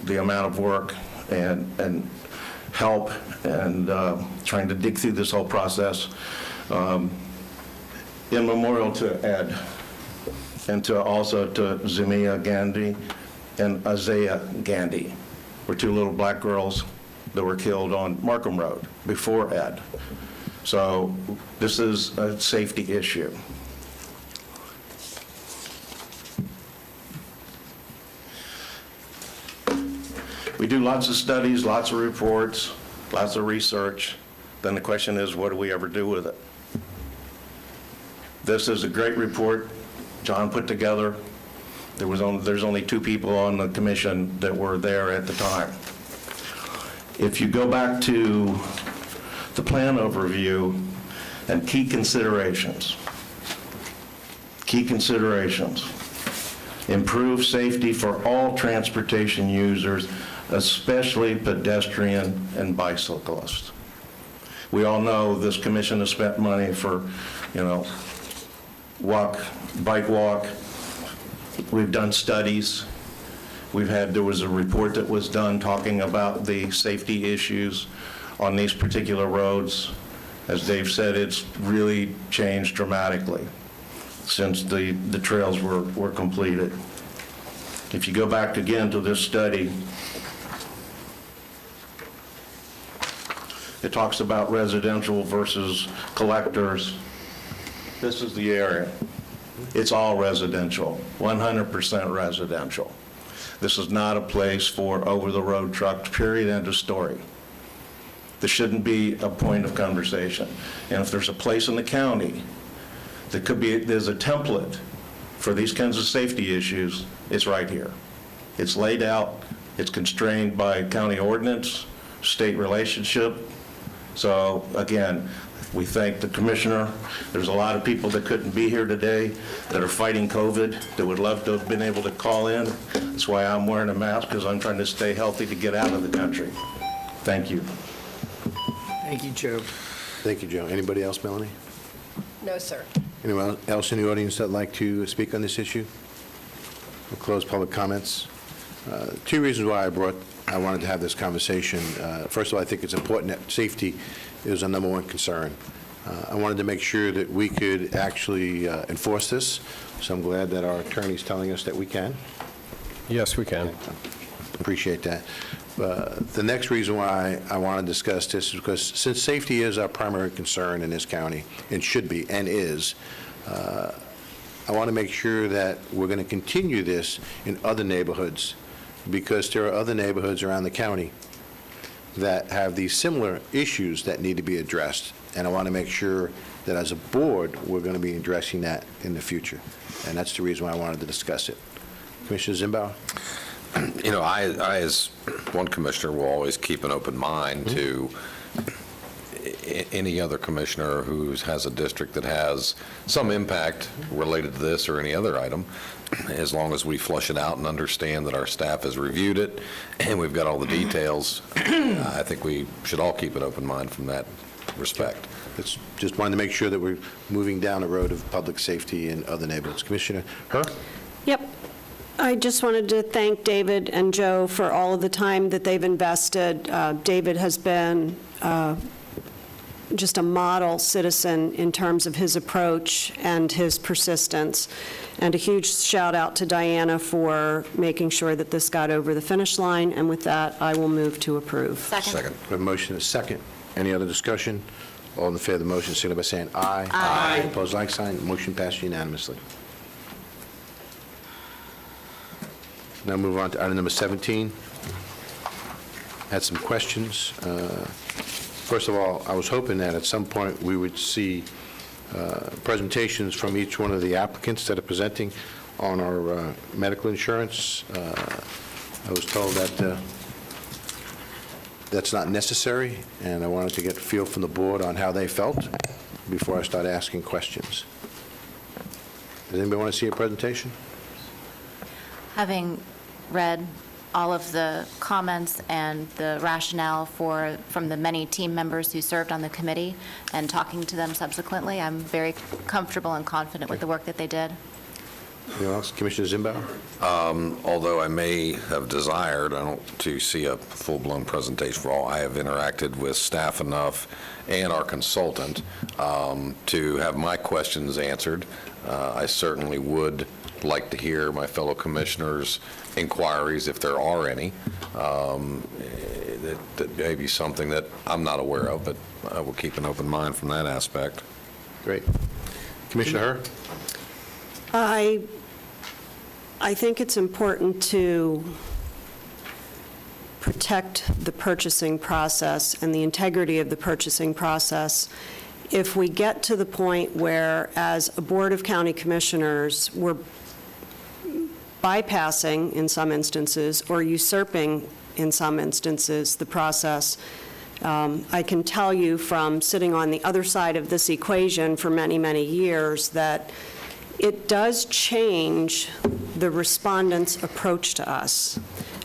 the amount of work and help and trying to dig through this whole process. In memorial to Ed, and also to Zamia Gandhi and Isaiah Gandhi, were two little black girls that were killed on Markham Road before Ed. So this is a safety issue. We do lots of studies, lots of reports, lots of research. Then the question is, what do we ever do with it? This is a great report John put together. There's only two people on the commission that were there at the time. If you go back to the plan overview and key considerations, improve safety for all transportation users, especially pedestrian and bicyclists. We all know this commission has spent money for, bike walk. We've done studies. There was a report that was done talking about the safety issues on these particular roads. As Dave said, it's really changed dramatically since the trails were completed. If you go back again to this study, it talks about residential versus collectors. This is the area. It's all residential, 100% residential. This is not a place for over-the-road trucks, period, end of story. This shouldn't be a point of conversation. And if there's a place in the county that there's a template for these kinds of safety issues, it's right here. It's laid out, it's constrained by county ordinance, state relationship. So again, we thank the commissioner. There's a lot of people that couldn't be here today that are fighting COVID that would love to have been able to call in. That's why I'm wearing a mask, because I'm trying to stay healthy to get out of the country. Thank you. Thank you, Joe. Thank you, Joe. Anybody else, Melanie? No, sir. Anyone else in the audience that'd like to speak on this issue? We'll close public comments. Two reasons why I wanted to have this conversation. First of all, I think it's important that safety is our number one concern. I wanted to make sure that we could actually enforce this, so I'm glad that our attorney's telling us that we can. Yes, we can. Appreciate that. The next reason why I want to discuss this is because since safety is our primary concern in this county, and should be, and is, I want to make sure that we're going to continue this in other neighborhoods, because there are other neighborhoods around the county that have these similar issues that need to be addressed. And I want to make sure that as a board, we're going to be addressing that in the future. And that's the reason why I wanted to discuss it. Commissioner Zimbauer? You know, I as one commissioner, will always keep an open mind to any other commissioner who has a district that has some impact related to this or any other item, as long as we flush it out and understand that our staff has reviewed it and we've got all the details. I think we should all keep an open mind from that respect. Just wanted to make sure that we're moving down the road of public safety in other neighborhoods. Commissioner Herr? Yep. I just wanted to thank David and Joe for all of the time that they've invested. David has been just a model citizen in terms of his approach and his persistence. And a huge shout out to Diana for making sure that this got over the finish line. And with that, I will move to approve. Second. We have a motion and a second. Any other discussion? All in favor of the motion, signify by saying aye. Aye. Opposed, like sign. Motion passed unanimously. Now move on to item number 17. Had some questions. First of all, I was hoping that at some point we would see presentations from each one of the applicants that are presenting on our medical insurance. I was told that that's not necessary, and I wanted to get a feel from the board on how they felt before I start asking questions. Does anybody want to see a presentation? Having read all of the comments and the rationale from the many team members who served on the committee and talking to them subsequently, I'm very comfortable and confident with the work that they did. Anyone else? Commissioner Zimbauer? Although I may have desired, to see a full-blown presentation for all, I have interacted with staff enough and our consultant to have my questions answered. I certainly would like to hear my fellow commissioners' inquiries, if there are any. That may be something that I'm not aware of, but I will keep an open mind from that aspect. Great. Commissioner Herr? I think it's important to protect the purchasing process and the integrity of the purchasing process. If we get to the point where, as a Board of County Commissioners, we're bypassing, in some instances, or usurping, in some instances, the process, I can tell you from sitting on the other side of this equation for many, many years that it does change the respondent's approach to us.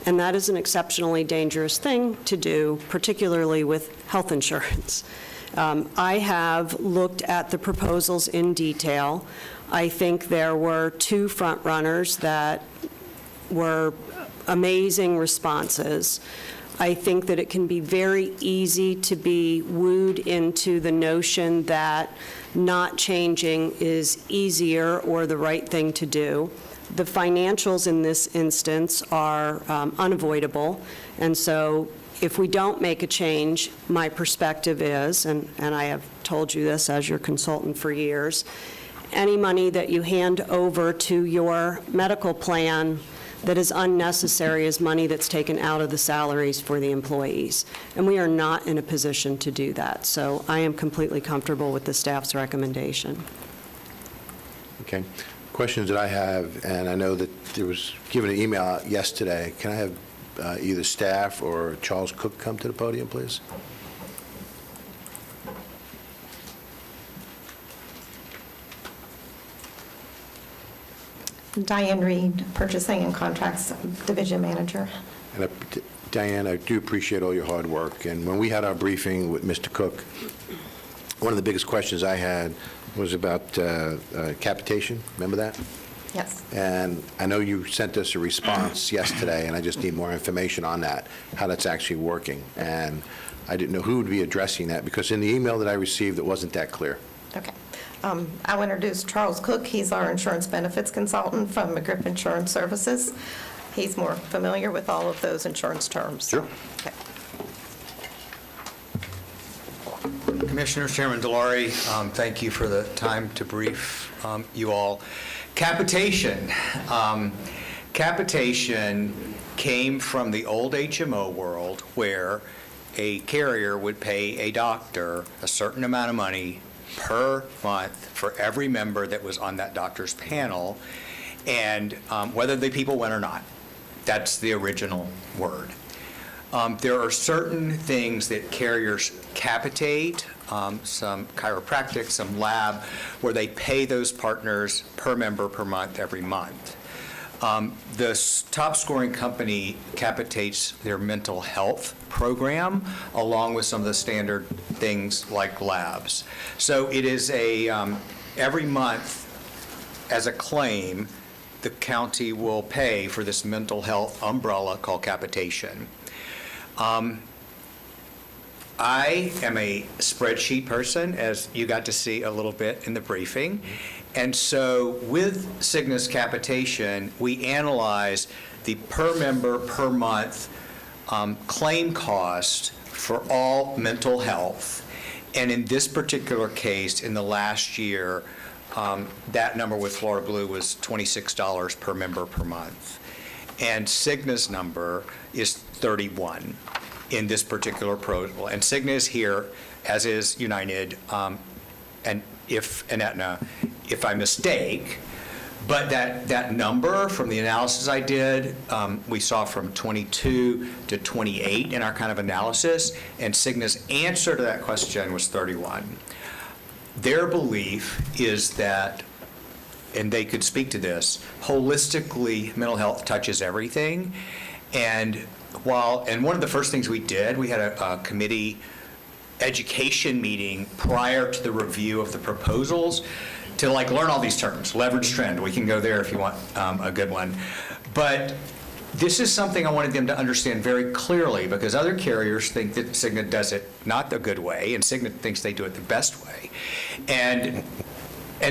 And that is an exceptionally dangerous thing to do, particularly with health insurance. I have looked at the proposals in detail. I think there were two front runners that were amazing responses. I think that it can be very easy to be wooed into the notion that not changing is easier or the right thing to do. The financials in this instance are unavoidable, and so if we don't make a change, my perspective is, and I have told you this as your consultant for years, any money that you hand over to your medical plan that is unnecessary is money that's taken out of the salaries for the employees. And we are not in a position to do that. So I am completely comfortable with the staff's recommendation. Okay. Questions that I have, and I know that there was given an email out yesterday. Can I have either staff or Charles Cook come to the podium, please? Diane Reed, Purchasing and Contracts Division Manager. And Diane, I do appreciate all your hard work. And when we had our briefing with Mr. Cook, one of the biggest questions I had was about capitation. Remember that? Yes. And I know you sent us a response yesterday, and I just need more information on that, how that's actually working. And I didn't know who would be addressing that, because in the email that I received, it wasn't that clear. Okay. I'll introduce Charles Cook. He's our insurance benefits consultant from McGriff Insurance Services. He's more familiar with all of those insurance terms. Sure. Okay. Commissioners, Chairman Delory, thank you for the time to brief you all. Capitation. Capitation came from the old HMO world, where a carrier would pay a doctor a certain amount of money per month for every member that was on that doctor's panel, and whether the people went or not. That's the original word. There are certain things that carriers capitate, some chiropractic, some lab, where they pay those partners per member per month every month. The top scoring company capitates their mental health program along with some of the standard things like labs. So it is every month as a claim, the county will pay for this mental health umbrella called capitation. I am a spreadsheet person, as you got to see a little bit in the briefing. And so with Cigna's capitation, we analyze the per member per month claim cost for all mental health. And in this particular case, in the last year, that number with Florida Blue was $26 per member per month. And Cigna's number is $31 in this particular protocol. And Cigna is here, as is United, and Aetna, if I mistake. But that number from the analysis I did, we saw from 22 to 28 in our kind of analysis, and Cigna's answer to that question was 31. Their belief is that, and they could speak to this, holistically, mental health touches everything. And one of the first things we did, we had a committee education meeting prior to the review of the proposals to learn all these terms. Leverage trend, we can go there if you want a good one. But this is something I wanted them to understand very clearly, because other carriers think that Cigna does it not the good way, and Cigna thinks they do it the best way. And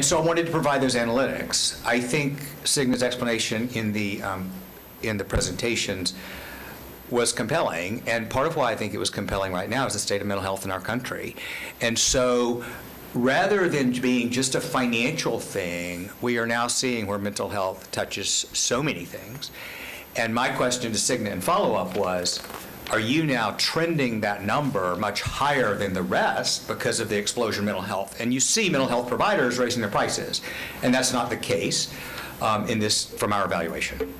so I wanted to provide those analytics. I think Cigna's explanation in the presentations was compelling, and part of why I think it was compelling right now is the state of mental health in our country. And so rather than being just a financial thing, we are now seeing where mental health touches so many things. And my question to Cigna in follow-up was, are you now trending that number much higher than the rest because of the explosion of mental health? And you see mental health providers raising their prices, and that's not the case in this from our evaluation.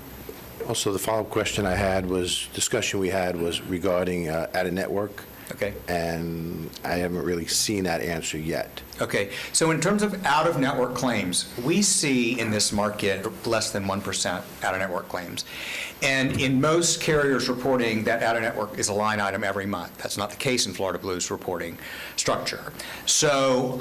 Also, the follow-up question I had discussion we had was regarding out-of-network. Okay. And I haven't really seen that answer yet. Okay, so in terms of out-of-network claims, we see in this market less than 1% out-of-network claims. And in most carriers reporting, that out-of-network is a line item every month. That's not the case in Florida Blue's reporting structure. So,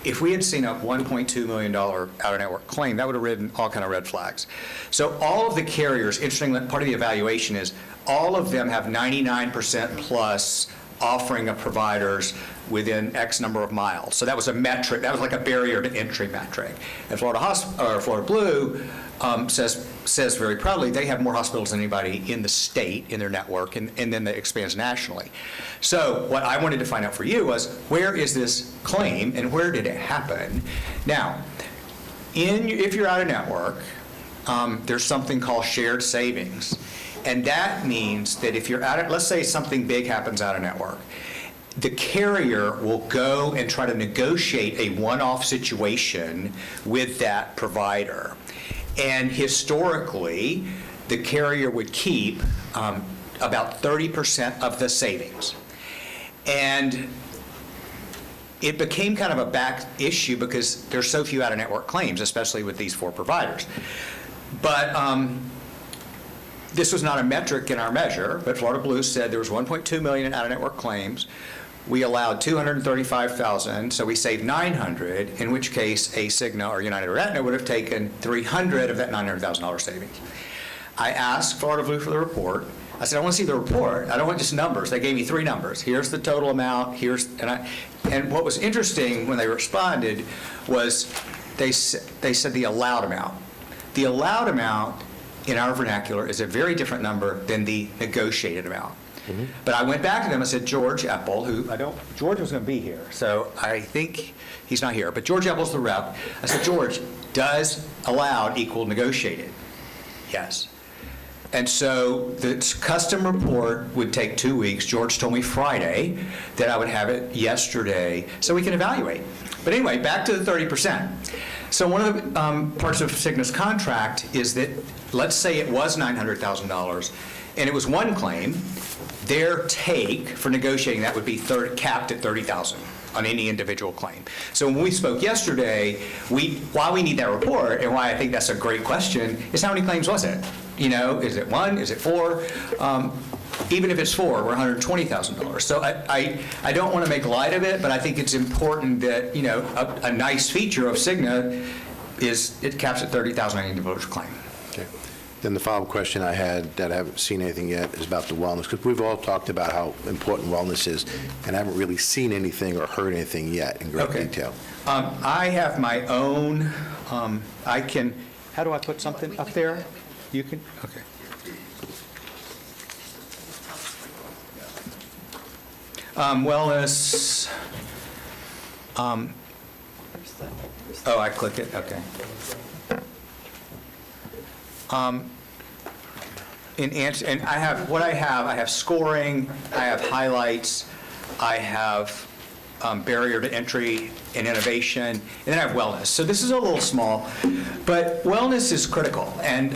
if we had seen a $1.2 million out-of-network claim, that would have ridden all kind of red flags. So all of the carriers, interestingly, part of the evaluation is all of them have 99% plus offering of providers within X number of miles. So that was a metric, that was like a barrier to entry metric. And Florida Blue says very proudly they have more hospitals than anybody in the state in their network, and then that expands nationally. So what I wanted to find out for you was, where is this claim and where did it happen? Now, if you're out of network, there's something called shared savings. And that means that if you're out of, let's say something big happens out of network, the carrier will go and try to negotiate a one-off situation with that provider. And historically, the carrier would keep about 30% of the savings. And it became kind of a back issue because there's so few out-of-network claims, especially with these four providers. But this was not a metric in our measure, but Florida Blue said there was 1.2 million in out-of-network claims. We allowed 235,000, so we saved 900, in which case a Cigna or United or Aetna would have taken 300 of that $900,000 savings. I asked Florida Blue for the report. I said, I want to see the report. I don't want just numbers. They gave me 3 numbers. Here's the total amount. And what was interesting when they responded was they said the allowed amount. The allowed amount in our vernacular is a very different number than the negotiated amount. But I went back to them and said, George Epple, George was going to be here, so I think he's not here, but George Epple's the rep. I said, George, does allowed equal negotiated? Yes. And so the custom report would take 2 weeks. George told me Friday that I would have it yesterday so we can evaluate. But anyway, back to the 30%. So one of the parts of Cigna's contract is that, let's say it was $900,000 and it was one claim, their take for negotiating that would be capped at $30,000 on any individual claim. So when we spoke yesterday, why we need that report and why I think that's a great question is how many claims was it? Is it 1? Is it 4? Even if it's 4, we're $120,000. So I don't want to make light of it, but I think it's important that, a nice feature of Cigna is it caps at $30,000 on any individual claim. Okay. Then the follow-up question I had that I haven't seen anything yet is about the wellness, because we've all talked about how important wellness is, and I haven't really seen anything or heard anything yet in great detail. I have my own, how do I put something up there? You can, okay. Wellness, I click it, okay. And I have scoring, I have highlights, I have barrier to entry and innovation, and then I have wellness. So this is a little small, but wellness is critical. And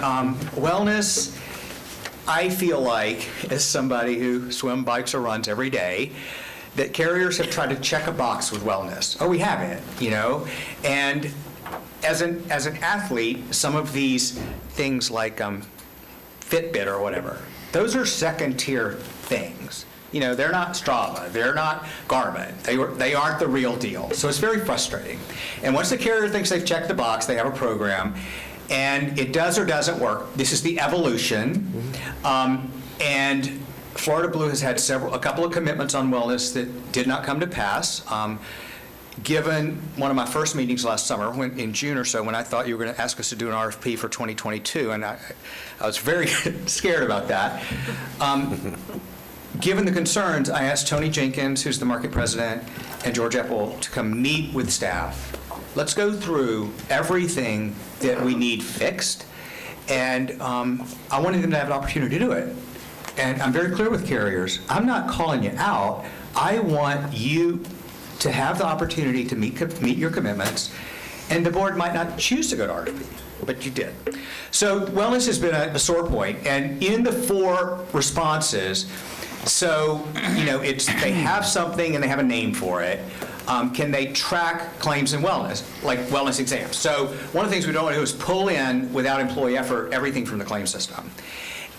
wellness, I feel like, as somebody who swims, bikes, or runs every day, that carriers have tried to check a box with wellness. Oh, we have it, And as an athlete, some of these things like Fitbit or whatever, those are second-tier things. They're not Strava, they're not Garmin, they aren't the real deal. So it's very frustrating. And once the carrier thinks they've checked the box, they have a program, and it does or doesn't work. This is the evolution. And Florida Blue has had a couple of commitments on wellness that did not come to pass. Given one of my first meetings last summer, in June or so, when I thought you were going to ask us to do an RFP for 2022, and I was very scared about that. Given the concerns, I asked Tony Jenkins, who's the market president, and George Epple to come meet with staff. Let's go through everything that we need fixed, and I wanted them to have an opportunity to do it. And I'm very clear with carriers, I'm not calling you out. I want you to have the opportunity to meet your commitments, and the board might not choose to go to RFP, but you did. So wellness has been a sore point, and in the 4 responses, so, they have something and they have a name for it. Can they track claims in wellness, like wellness exams? So one of the things we don't want to do is pull in, without employee effort, everything from the claim system.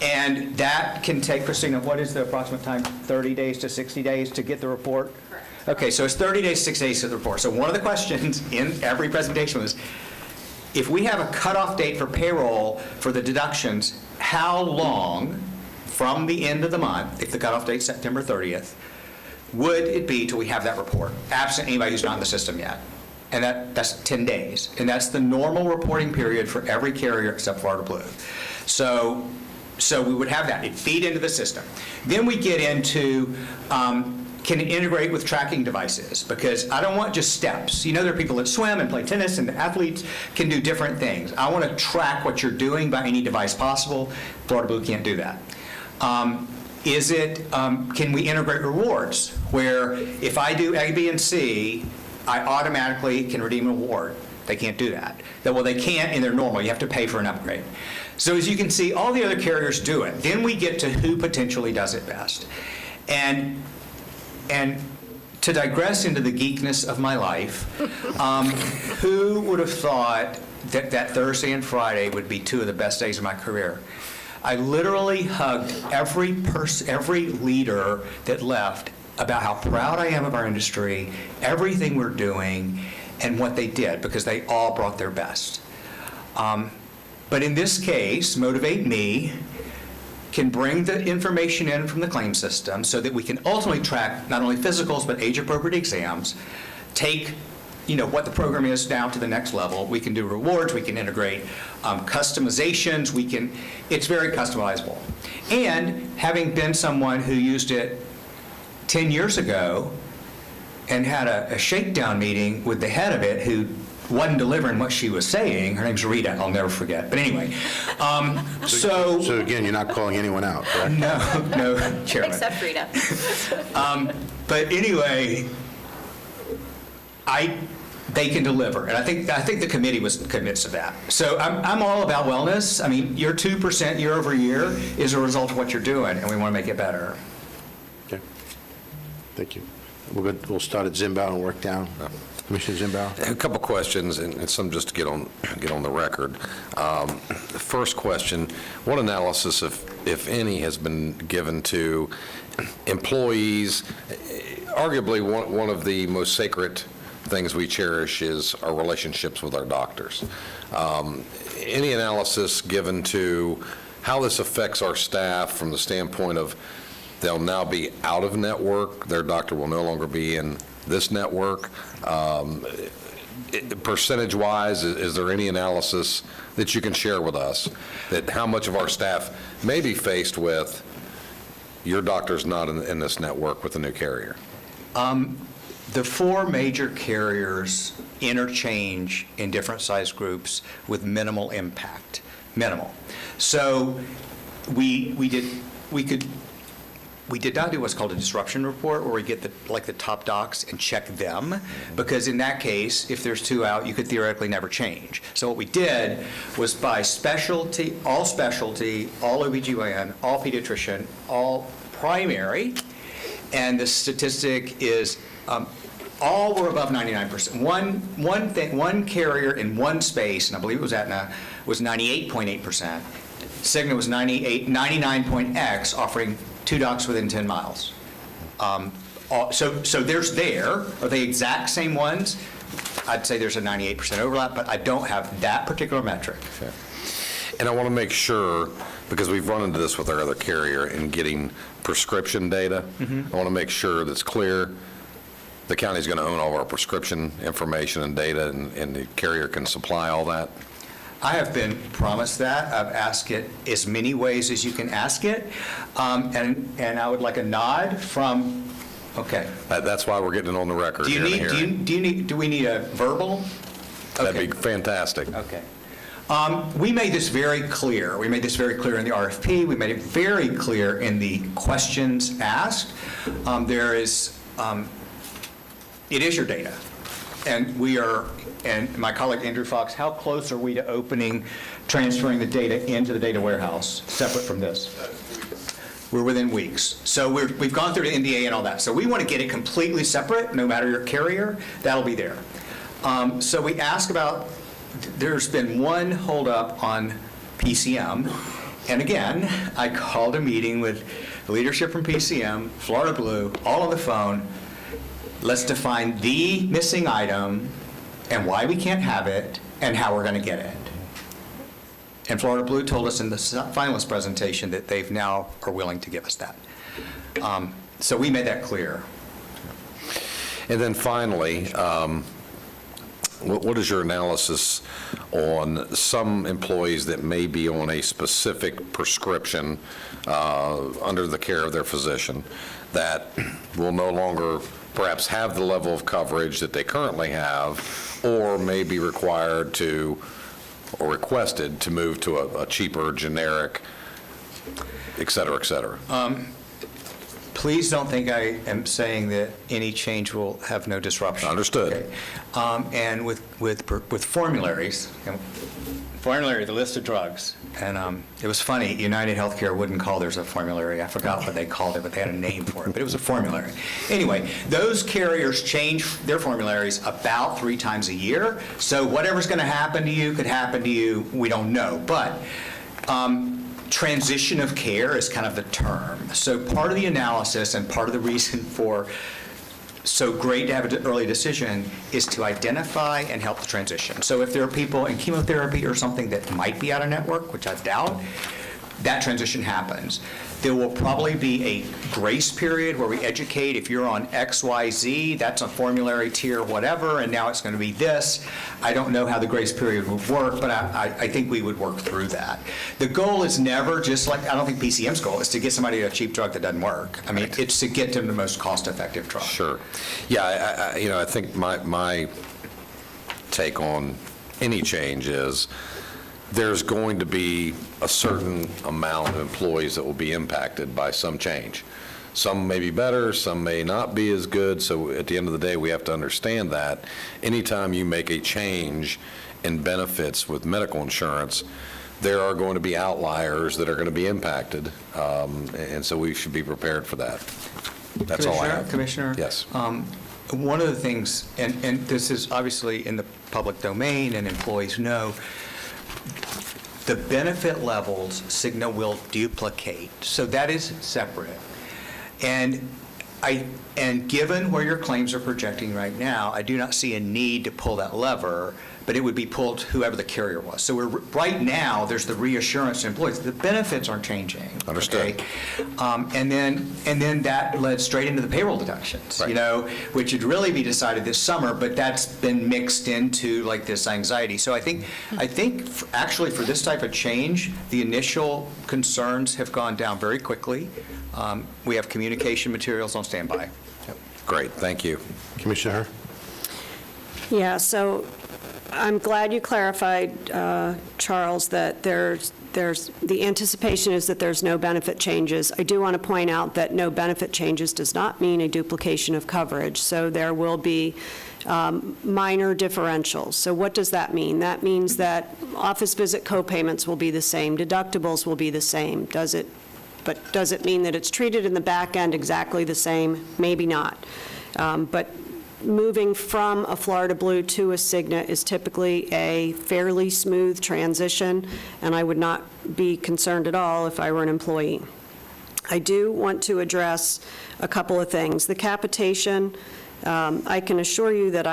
And that can take, Christina, what is the approximate time? 30 days to 60 days to get the report? Correct. Okay, so it's 30 days, 6 days to the report. So one of the questions in every presentation was, if we have a cutoff date for payroll for the deductions, how long from the end of the month, if the cutoff date's September 30th, would it be till we have that report, absent anybody who's not in the system yet? And that's 10 days. And that's the normal reporting period for every carrier except Florida Blue. So we would have that. It'd feed into the system. Then we get into, can it integrate with tracking devices? Because I don't want just steps. There are people that swim and play tennis, and the athletes can do different things. I want to track what you're doing by any device possible. Florida Blue can't do that. Can we integrate rewards, where if I do A, B, and C, I automatically can redeem a reward? They can't do that. Well, they can't in their normal. You have to pay for an upgrade. So as you can see, all the other carriers do it. Then we get to who potentially does it best. And to digress into the geekness of my life, who would have thought that Thursday and Friday would be 2 of the best days of my career? I literally hugged every leader that left about how proud I am of our industry, everything we're doing, and what they did, because they all brought their best. But in this case, Motivate Me can bring the information in from the claim system so that we can ultimately track not only physicals, but age-appropriate exams, take what the program is down to the next level. We can do rewards, we can integrate customizations, it's very customizable. And having been someone who used it 10 years ago and had a shakedown meeting with the head of it who wasn't delivering what she was saying, her name's Rita, I'll never forget, but anyway. So again, you're not calling anyone out, correct? No, Chairman. Except Rita. But anyway, they can deliver, and I think the committee was convinced of that. So I'm all about wellness. I mean, your 2% year over year is a result of what you're doing, and we want to make it better. Okay. Thank you. We'll start at Zimbow and work down. Commissioner Zimbow. A couple questions, and some just to get on the record. First question: what analysis, if any, has been given to employees? Arguably, one of the most sacred things we cherish is our relationships with our doctors. Any analysis given to how this affects our staff from the standpoint of they'll now be out of network, their doctor will no longer be in this network? Percentage-wise, is there any analysis that you can share with us that how much of our staff may be faced with your doctor's not in this network with the new carrier? The four major carriers interchange in different size groups with minimal impact. Minimal. So we did not do what's called a disruption report, where we get the top docs and check them, because in that case, if there's two out, you could theoretically never change. So what we did was by specialty, all OBGYN, all pediatrician, all primary, and the statistic is all were above 99%. One carrier in one space, and I believe it was Aetna, was 98.8%. Cigna was 99.x, offering 2 docs within 10 miles. So there's Are they exact same ones? I'd say there's a 98% overlap, but I don't have that particular metric. Okay. And I want to make sure, because we've run into this with our other carrier in getting prescription data, I want to make sure that's clear. The county's going to own all of our prescription information and data, and the carrier can supply all that? I have been promised that. I've asked it as many ways as you can ask it, and I would like a nod from. Okay. That's why we're getting it on the record. Do we need a verbal? That'd be fantastic. Okay. We made this very clear. We made this very clear in the RFP. We made it very clear in the questions asked. It is your data, and we are. And my colleague Andrew Fox, how close are we to transferring the data into the data warehouse, separate from this? We're within weeks. So we've gone through the NDA and all that. So we want to get it completely separate, no matter your carrier, that'll be there. So we ask about, there's been one holdup on PCM. And again, I called a meeting with leadership from PCM, Florida Blue, all on the phone. Let's define the missing item and why we can't have it, and how we're going to get it. And Florida Blue told us in the finalist presentation that they've now are willing to give us that. So we made that clear. And then finally, what is your analysis on some employees that may be on a specific prescription under the care of their physician that will no longer perhaps have the level of coverage that they currently have, or may be required to, or requested to move to a cheaper generic, et cetera, et cetera? Please don't think I am saying that any change will have no disruption. Understood. Okay. And with formularies, the list of drugs, and it was funny, United Healthcare wouldn't call theirs a formulary. I forgot what they called it, but they had a name for it, but it was a formulary. Anyway, those carriers change their formularies about 3 times a year, so whatever's going to happen to you could happen to you, we don't know. But transition of care is kind of the term. So part of the analysis and part of the reason for so great to have an early decision is to identify and help the transition. So if there are people in chemotherapy or something that might be out of network, which I doubt, that transition happens. There will probably be a grace period where we educate, if you're on XYZ, that's a formulary tier, whatever, and now it's going to be this. I don't know how the grace period would work, but I think we would work through that. The goal is never just like, I don't think PCM's goal is to get somebody a cheap drug that doesn't work. I mean, it's to get them the most cost-effective drug. Sure. Yeah, I think my take on any change is there's going to be a certain amount of employees that will be impacted by some change. Some may be better, some may not be as good, so at the end of the day, we have to understand that anytime you make a change in benefits with medical insurance, there are going to be outliers that are going to be impacted, and so we should be prepared for that. That's all I have. Commissioner? Yes. One of the things, and this is obviously in the public domain and employees know, the benefit levels Cigna will duplicate. So that is separate. And given where your claims are projecting right now, I do not see a need to pull that lever, but it would be pulled whoever the carrier was. So right now, there's the reassurance to employees. The benefits aren't changing. Understood. Okay? And then that led straight into the payroll deductions, Right. Which would really be decided this summer, but that's been mixed into like this anxiety. So I think actually for this type of change, the initial concerns have gone down very quickly. We have communication materials on standby. Great, thank you. Commissioner Herr? Yeah, so I'm glad you clarified, Charles, that there's the anticipation is that there's no benefit changes. I do want to point out that no benefit changes does not mean a duplication of coverage. So there will be minor differentials. So what does that mean? That means that office visit co-payments will be the same, deductibles will be the same. Does it mean that it's treated in the back end exactly the same? Maybe not. But moving from a Florida Blue to a Cigna is typically a fairly smooth transition, and I would not be concerned at all if I were an employee. I do want to address a couple of things. The capitation, I can assure you that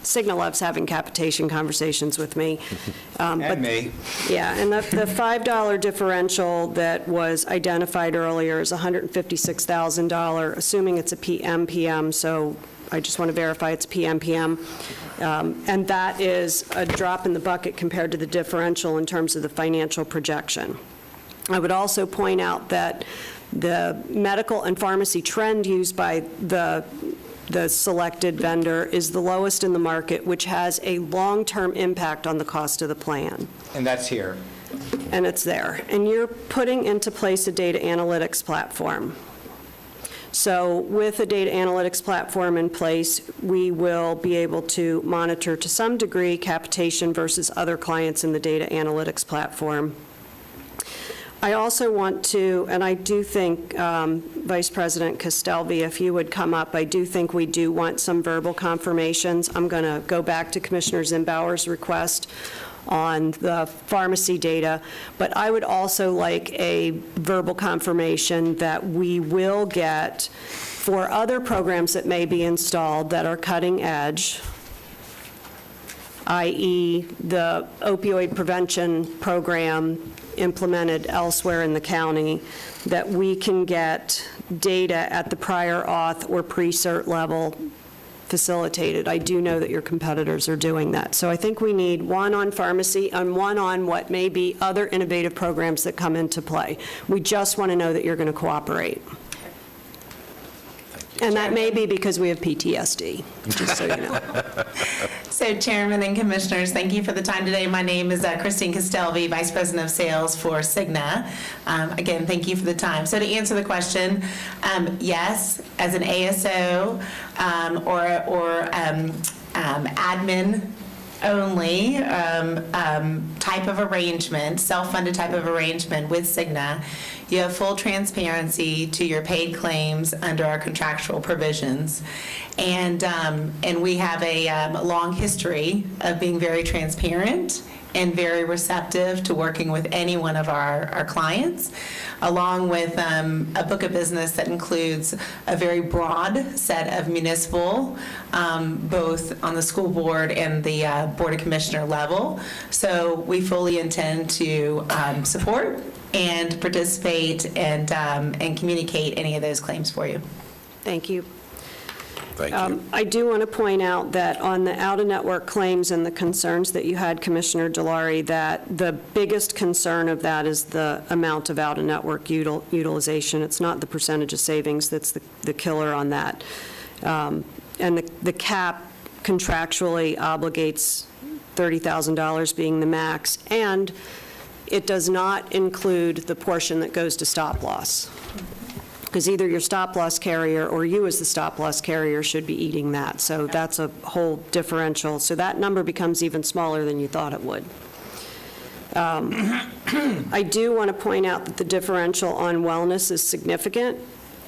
Cigna loves having capitation conversations with me. And me. Yeah, and the $5 differential that was identified earlier is $156,000, assuming it's a PMPM, so I just want to verify it's PMPM. And that is a drop in the bucket compared to the differential in terms of the financial projection. I would also point out that the medical and pharmacy trend used by the selected vendor is the lowest in the market, which has a long-term impact on the cost of the plan. And that's here. And it's there. And you're putting into place a data analytics platform. So with a data analytics platform in place, we will be able to monitor to some degree capitation versus other clients in the data analytics platform. I also want to, and I do think, Vice President Castelvi, if you would come up, I do think we do want some verbal confirmations. I'm going to go back to Commissioner Zimbauer's request on the pharmacy data, but I would also like a verbal confirmation that we will get for other programs that may be installed that are cutting edge, i.e. the opioid prevention program implemented elsewhere in the county, that we can get data at the prior auth or pre-cert level facilitated. I do know that your competitors are doing that. So I think we need one on pharmacy and one on what may be other innovative programs that come into play. We just want to know that you're going to cooperate. And that may be because we have PTSD, just so you know. So Chairman and Commissioners, thank you for the time today. My name is Christine Castelvi, Vice President of Sales for Cigna. Again, thank you for the time. So to answer the question, yes, as an ASO or admin only type of arrangement, self-funded type of arrangement with Cigna, you have full transparency to your paid claims under our contractual provisions. And we have a long history of being very transparent and very receptive to working with any one of our clients, along with a book of business that includes a very broad set of municipal, both on the school board and the Board of Commissioner level. So we fully intend to support and participate and communicate any of those claims for you. Thank you. Thank you. I do want to point out that on the out-of-network claims and the concerns that you had, Commissioner Delary, that the biggest concern of that is the amount of out-of-network utilization. It's not the percentage of savings that's the killer on that. And the cap contractually obligates $30,000 being the max, and it does not include the portion that goes to stop-loss, because either your stop-loss carrier or you as the stop-loss carrier should be eating that. So that's a whole differential. So that number becomes even smaller than you thought it would. I do want to point out that the differential on wellness is significant,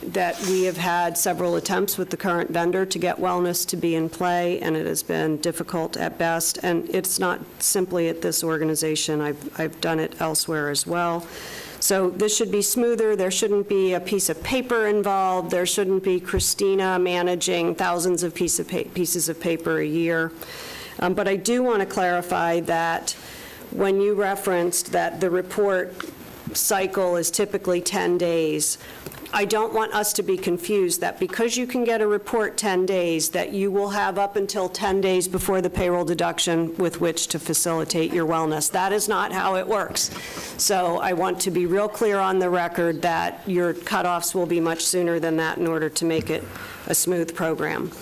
that we have had several attempts with the current vendor to get wellness to be in play, and it has been difficult at best. And it's not simply at this organization. I've done it elsewhere as well. So this should be smoother. There shouldn't be a piece of paper involved. There shouldn't be Christina managing thousands of pieces of paper a year. But I do want to clarify that when you referenced that the report cycle is typically 10 days, I don't want us to be confused that because you can get a report 10 days, that you will have up until 10 days before the payroll deduction with which to facilitate your wellness. That is not how it works. So I want to be real clear on the record that your cutoffs will be much sooner than that in order to make it a smooth program.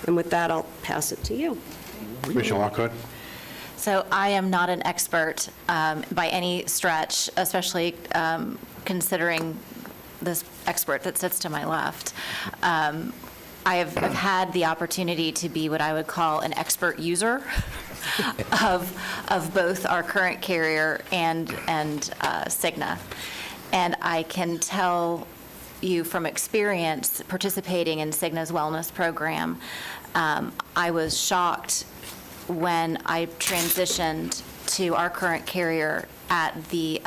And with that, I'll pass it to you. Commissioner Lockhart? So I am not an expert by any stretch, especially considering this expert that sits to my left. I have I've had the opportunity to be what I would call an expert user of both our current carrier and Cigna. And I can tell you from experience participating in Cigna's wellness program, I was shocked when I transitioned to our current carrier at the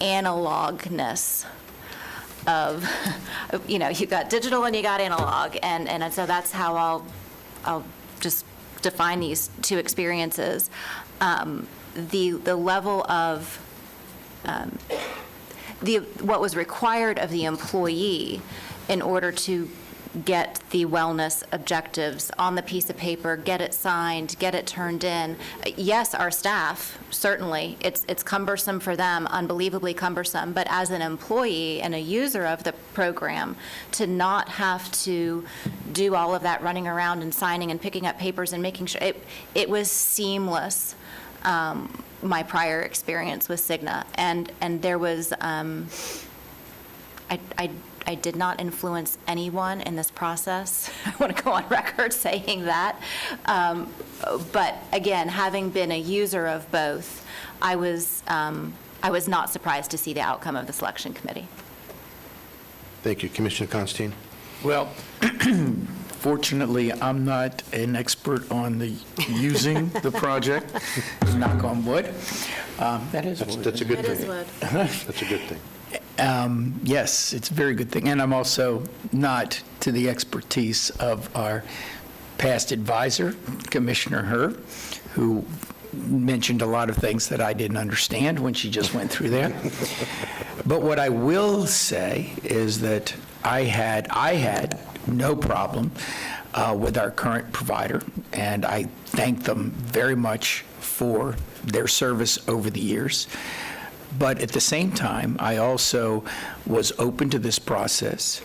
analogness of, you got digital and you got analog, and so that's how I'll just define these two experiences. The level of what was required of the employee in order to get the wellness objectives on the piece of paper, get it signed, get it turned in. Yes, our staff, certainly, it's cumbersome for them, unbelievably cumbersome, but as an employee and a user of the program, to not have to do all of that running around and signing and picking up papers and making sure, it was seamless, my prior experience with Cigna. And there was, I did not influence anyone in this process. I want to go on record saying that. But again, having been a user of both, I was not surprised to see the outcome of the selection committee. Thank you. Commissioner Constantine? Well, fortunately, I'm not an expert on the using the project, knock on wood. That is wood. That's a good It is thing. wood. That's a good thing. Yes, it's a very good thing. And I'm also not to the expertise of our past advisor, Commissioner Herb, who mentioned a lot of things that I didn't understand when she just went through there. But what I will say is that I had no problem with our current provider, and I thank them very much for their service over the years. But at the same time, I also was open to this process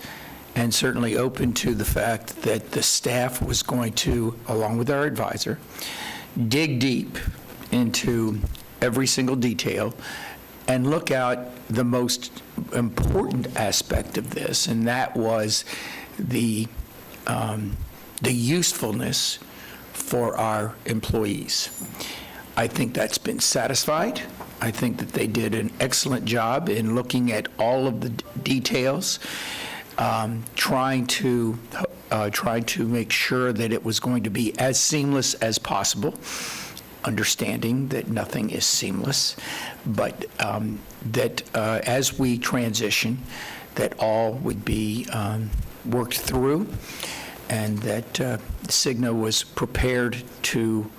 and certainly open to the fact that the staff was going to, along with our advisor, dig deep into every single detail and look out the most important aspect of this, and that was the usefulness for our employees. I think that's been satisfied. I think that they did an excellent job in looking at all of the details, trying to make sure that it was going to be as seamless as possible. understanding that nothing is seamless, but that as we transition, that all would be worked through, and that Cigna was prepared to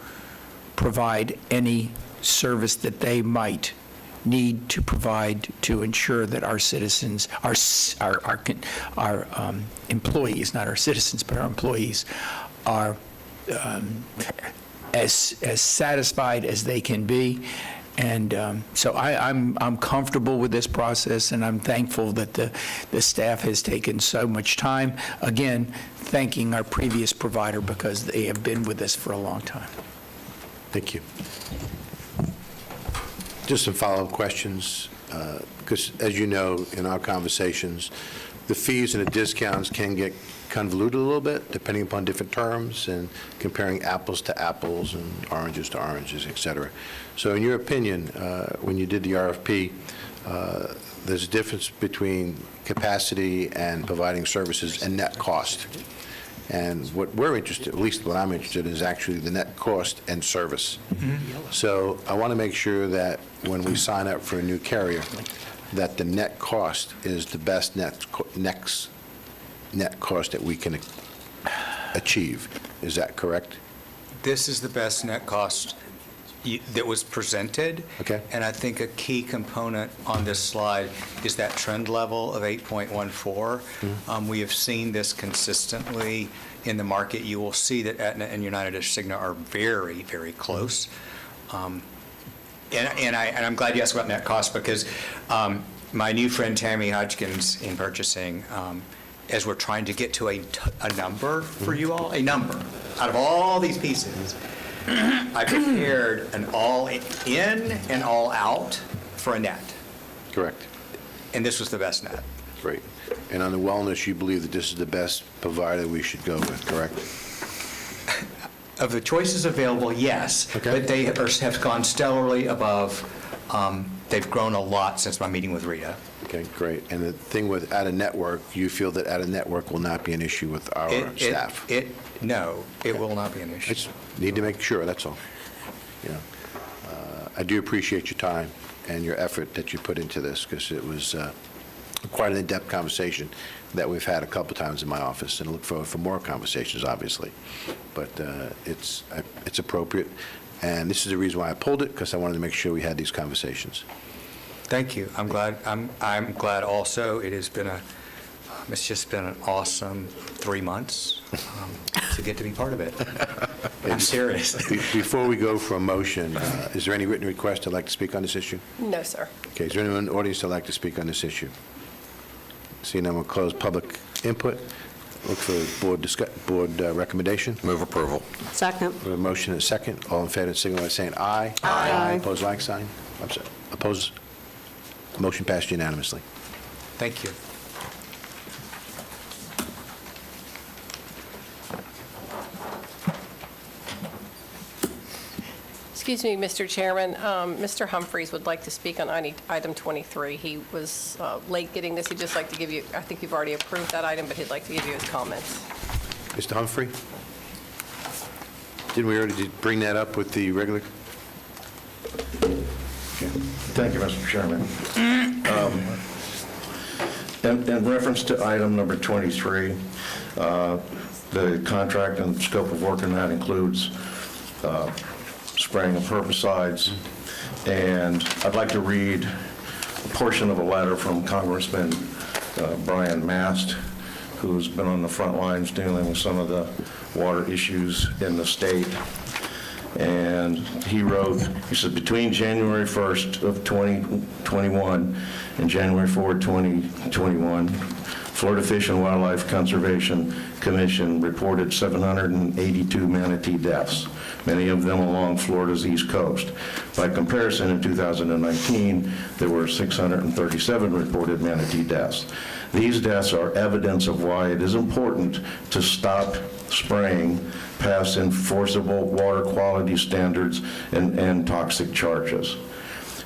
provide any service that they might need to provide to ensure that our citizens, our employees, not our citizens, but our employees, are as satisfied as they can be. And so I'm comfortable with this process, and I'm thankful that the staff has taken so much time. Again, thanking our previous provider because they have been with us for a long time. Thank you. Just some follow-up questions, because as you know, in our conversations, the fees and the discounts can get convoluted a little bit, depending upon different terms and comparing apples to apples and oranges to oranges, et cetera. So in your opinion, when you did the RFP, there's a difference between capacity and providing services and net cost. And what we're interested, at least what I'm interested in, is actually the net cost and service. So I want to make sure that when we sign up for a new carrier, that the net cost is the best net cost that we can achieve. Is that correct? This is the best net cost that was presented. Okay. And I think a key component on this slide is that trend level of 8.14. We have seen this consistently in the market. You will see that Aetna and United and Cigna are very, very close. And I'm glad you asked about net cost, because my new friend Tammy Hodgkins in purchasing, as we're trying to get to a number for you all, a number out of all these pieces, I prepared an all in and all out for a net. Correct. And this was the best net. Great. And on the wellness, you believe that this is the best provider we should go with, correct? Of the choices available, yes. Okay. But they have gone stellarly above. They've grown a lot since my meeting with Rita. Okay, great. And the thing with out-of-network, you feel that out-of-network will not be an issue with our staff? No, it will not be an issue. I just need to make sure, that's all. You know, I do appreciate your time and your effort that you put into this, because it was quite an in-depth conversation that we've had a couple times in my office, and I look forward for more conversations, obviously. But it's appropriate, and this is the reason why I pulled it, because I wanted to make sure we had these conversations. Thank you. I'm glad. I'm glad also. It has been it's just been an awesome 3 months to get to be part of it. I'm serious. Before we go for a motion, is there any written request to like to speak on this issue? No, sir. Okay, is there anyone in the audience that would like to speak on this issue? Seeing none, we'll close public input. Look for board recommendation. Move approval. Second. We have a motion and a second. All in favor, signify by saying aye. Aye. Opposed, like sign. I'm sorry. Opposed? Motion passed unanimously. Thank you. Excuse me, Mr. Chairman. Mr. Humphreys would like to speak on item 23. He was late getting this. He'd just like to give you, I think you've already approved that item, but he'd like to give you his comments. Mr. Humphrey? Didn't we already bring that up with the regular? Thank you, Mr. Chairman. In reference to item number 23, the contract and scope of work in that includes spraying of herbicides, and I'd like to read a portion of a letter from Congressman Brian Mast, who's been on the front lines dealing with some of the water issues in the state. And he wrote, he said, between January 1st of 2021 and January 4th, 2021, Florida Fish and Wildlife Conservation Commission reported 782 manatee deaths, many of them along Florida's east coast. By comparison, in 2019, there were 637 reported manatee deaths. These deaths are evidence of why it is important to stop spraying past enforceable water quality standards and toxic charges.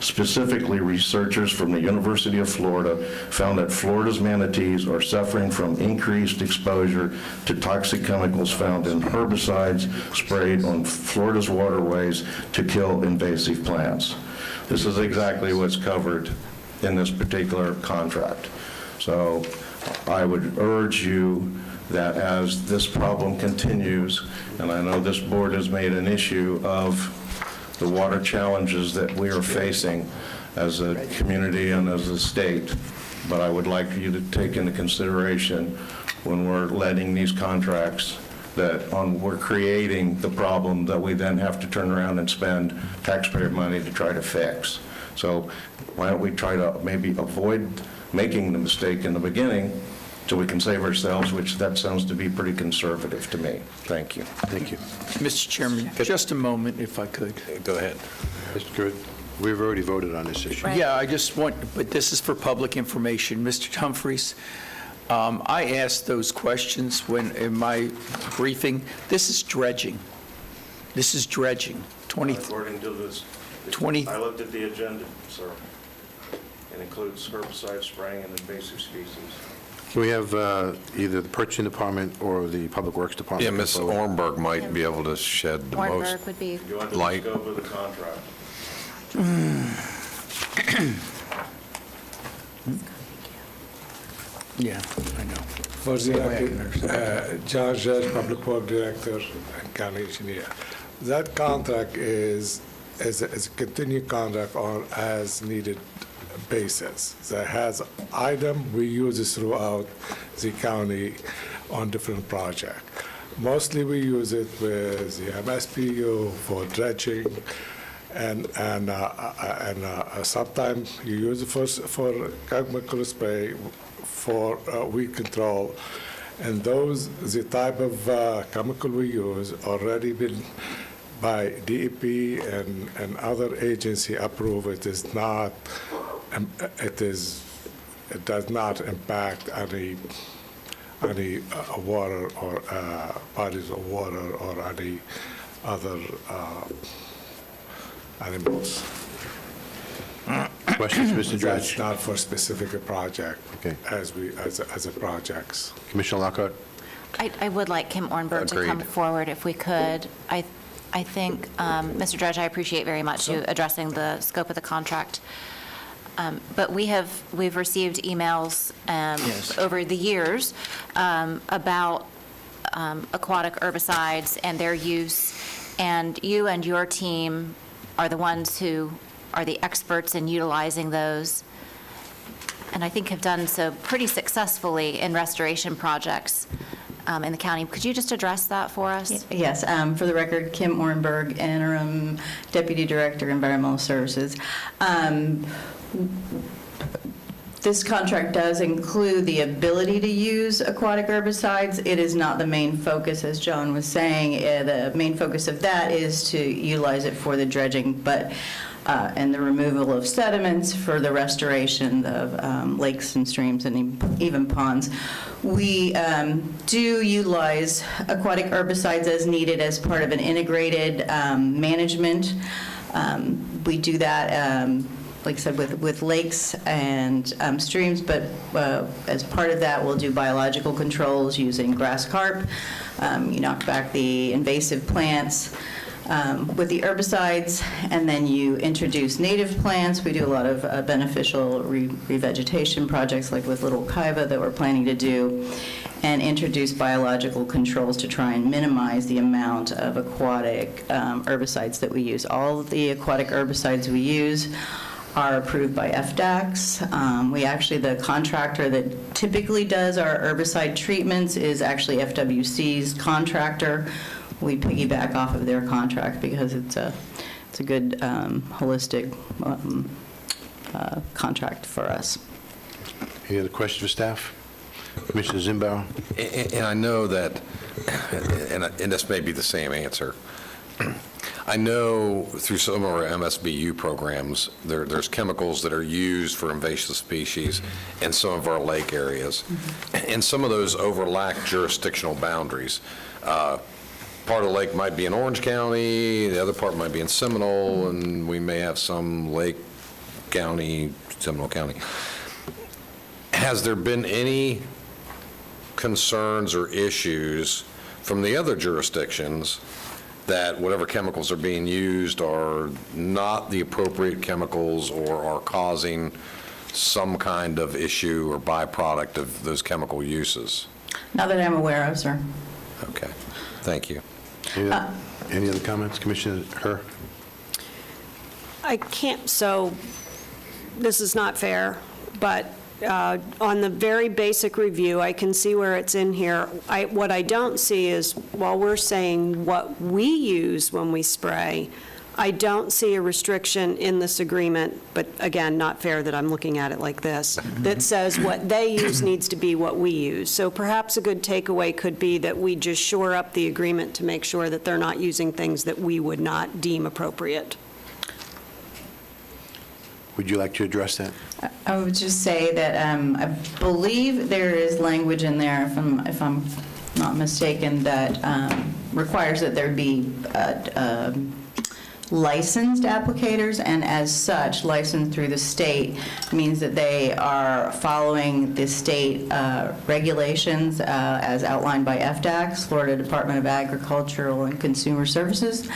Specifically, researchers from the University of Florida found that Florida's manatees are suffering from increased exposure to toxic chemicals found in herbicides sprayed on Florida's waterways to kill invasive plants. This is exactly what's covered in this particular contract. So I would urge you that as this problem continues, and I know this board has made an issue of the water challenges that we are facing as a community and as a state, but I would like you to take into consideration when we're letting these contracts that we're creating the problem that we then have to turn around and spend taxpayer money to try to fix. So why don't we try to maybe avoid making the mistake in the beginning so we can save ourselves, which that sounds to be pretty conservative to me. Thank you. Thank you. Mr. Chairman, just a moment, if I could. Go ahead. Mr. Good. We've already voted on this issue. Yeah, I just want, but this is for public information. Mr. Humphreys, I asked those questions when, in my briefing. This is dredging. This is dredging. According to this, 20 I looked at the agenda, sir. It includes herbicide spraying and invasive species. Can we have either the purchasing department or the public works department? Yeah, Ms. Ornberg might be able to shed the most Ornberg would be. You want the light. scope of the contract? Yeah, I know. For the record, John Judge, Public Work Director and County Engineer. That contract is a continued contract on as-needed basis. That has item we use it throughout the county on different projects. Mostly we use it with the MSPU for dredging, and sometimes you use it for chemical spray for weed control. And those, the type of chemical we use already been by DEP and other agency approved. It is not, it does not impact any water or bodies of water or any other animals. Questions, Mr. Dredge? That's not for specific project. Okay. As a projects. Commissioner Lockhart? I would like Kim Ornberg to come Agreed. forward if we could. I think, Mr. Dredge, I appreciate very much you addressing the scope of the contract. But we've received emails Yes. over the years about aquatic herbicides and their use, and you and your team are the ones who are the experts in utilizing those, and I think have done so pretty successfully in restoration projects in the county. Could you just address that for us? Yes, for the record, Kim Ornberg, Interim Deputy Director, Environmental Services. This contract does include the ability to use aquatic herbicides. It is not the main focus, as John was saying. The main focus of that is to utilize it for the dredging, but and the removal of sediments for the restoration of lakes and streams and even ponds. We do utilize aquatic herbicides as needed as part of an integrated management. We do that, like I said, with lakes and streams, but as part of that, we'll do biological controls using grass carp. You knock back the invasive plants with the herbicides, and then you introduce native plants. We do a lot of beneficial revegetation projects, like with Little Kaiba that we're planning to do, and introduce biological controls to try and minimize the amount of aquatic herbicides that we use. All of the aquatic herbicides we use are approved by FDACs. We actually, the contractor that typically does our herbicide treatments is actually FWC's contractor. We piggyback off of their contract because it's a good holistic contract for us. Any other questions for staff? Commissioner Zimbauer? And I know that, and this may be the same answer, I know through some of our MSBU programs, there's chemicals that are used for invasive species in some of our lake areas, and some of those overlap jurisdictional boundaries. Part of the lake might be in Orange County, the other part might be in Seminole, and we may have some lake County, Seminole County. Has there been any concerns or issues from the other jurisdictions that whatever chemicals are being used are not the appropriate chemicals or are causing some kind of issue or byproduct of those chemical uses? Not that I'm aware of, sir. Okay, thank you. Any other comments, Commissioner Herr? I can't, so this is not fair, but on the very basic review, I can see where it's in here. What I don't see is, while we're saying what we use when we spray, I don't see a restriction in this agreement, but again, not fair that I'm looking at it like this, that says what they use needs to be what we use. So perhaps a good takeaway could be that we just shore up the agreement to make sure that they're not using things that we would not deem appropriate. Would you like to address that? I would just say that I believe there is language in there, if I'm not mistaken, that requires that there be licensed applicators, and as such, licensed through the state means that they are following the state regulations as outlined by FDACS, Florida Department of Agricultural and Consumer Services,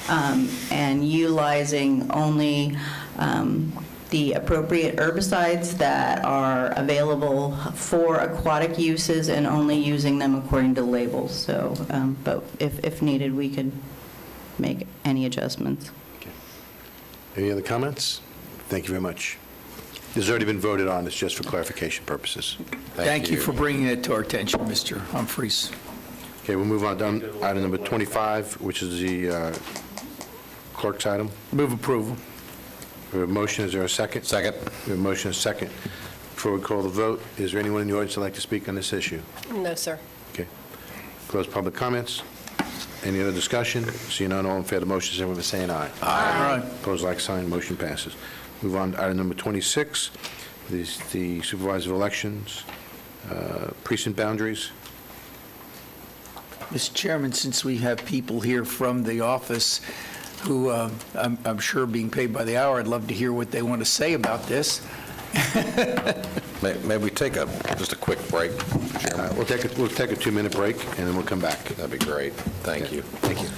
and utilizing only the appropriate herbicides that are available for aquatic uses and only using them according to labels. So, but if needed, we could make any adjustments. Any other comments? Thank you very much. This has already been voted on. It's just for clarification purposes. Thank you for bringing it to our attention, Mr. Humphreys. Okay, we'll move on to item number 25, which is the clerk's item. Move approval. We have a motion. Is there a second? Second. We have a motion and a second. Before we call the vote, is there anyone in the audience that'd like to speak on this issue? No, sir. Okay. Close public comments. Any other discussion? Seeing none, all in favor of the motion, say by saying aye. Aye. Opposed, like sign, motion passes. Move on to item number 26, this the supervisor of elections, precinct boundaries. Mr. Chairman, since we have people here from the office who I'm sure are being paid by the hour, I'd love to hear what they want to say about this. May we take just a quick break? We'll take a 2-minute break, and then we'll come back. That'd be great. Thank you. Thank you.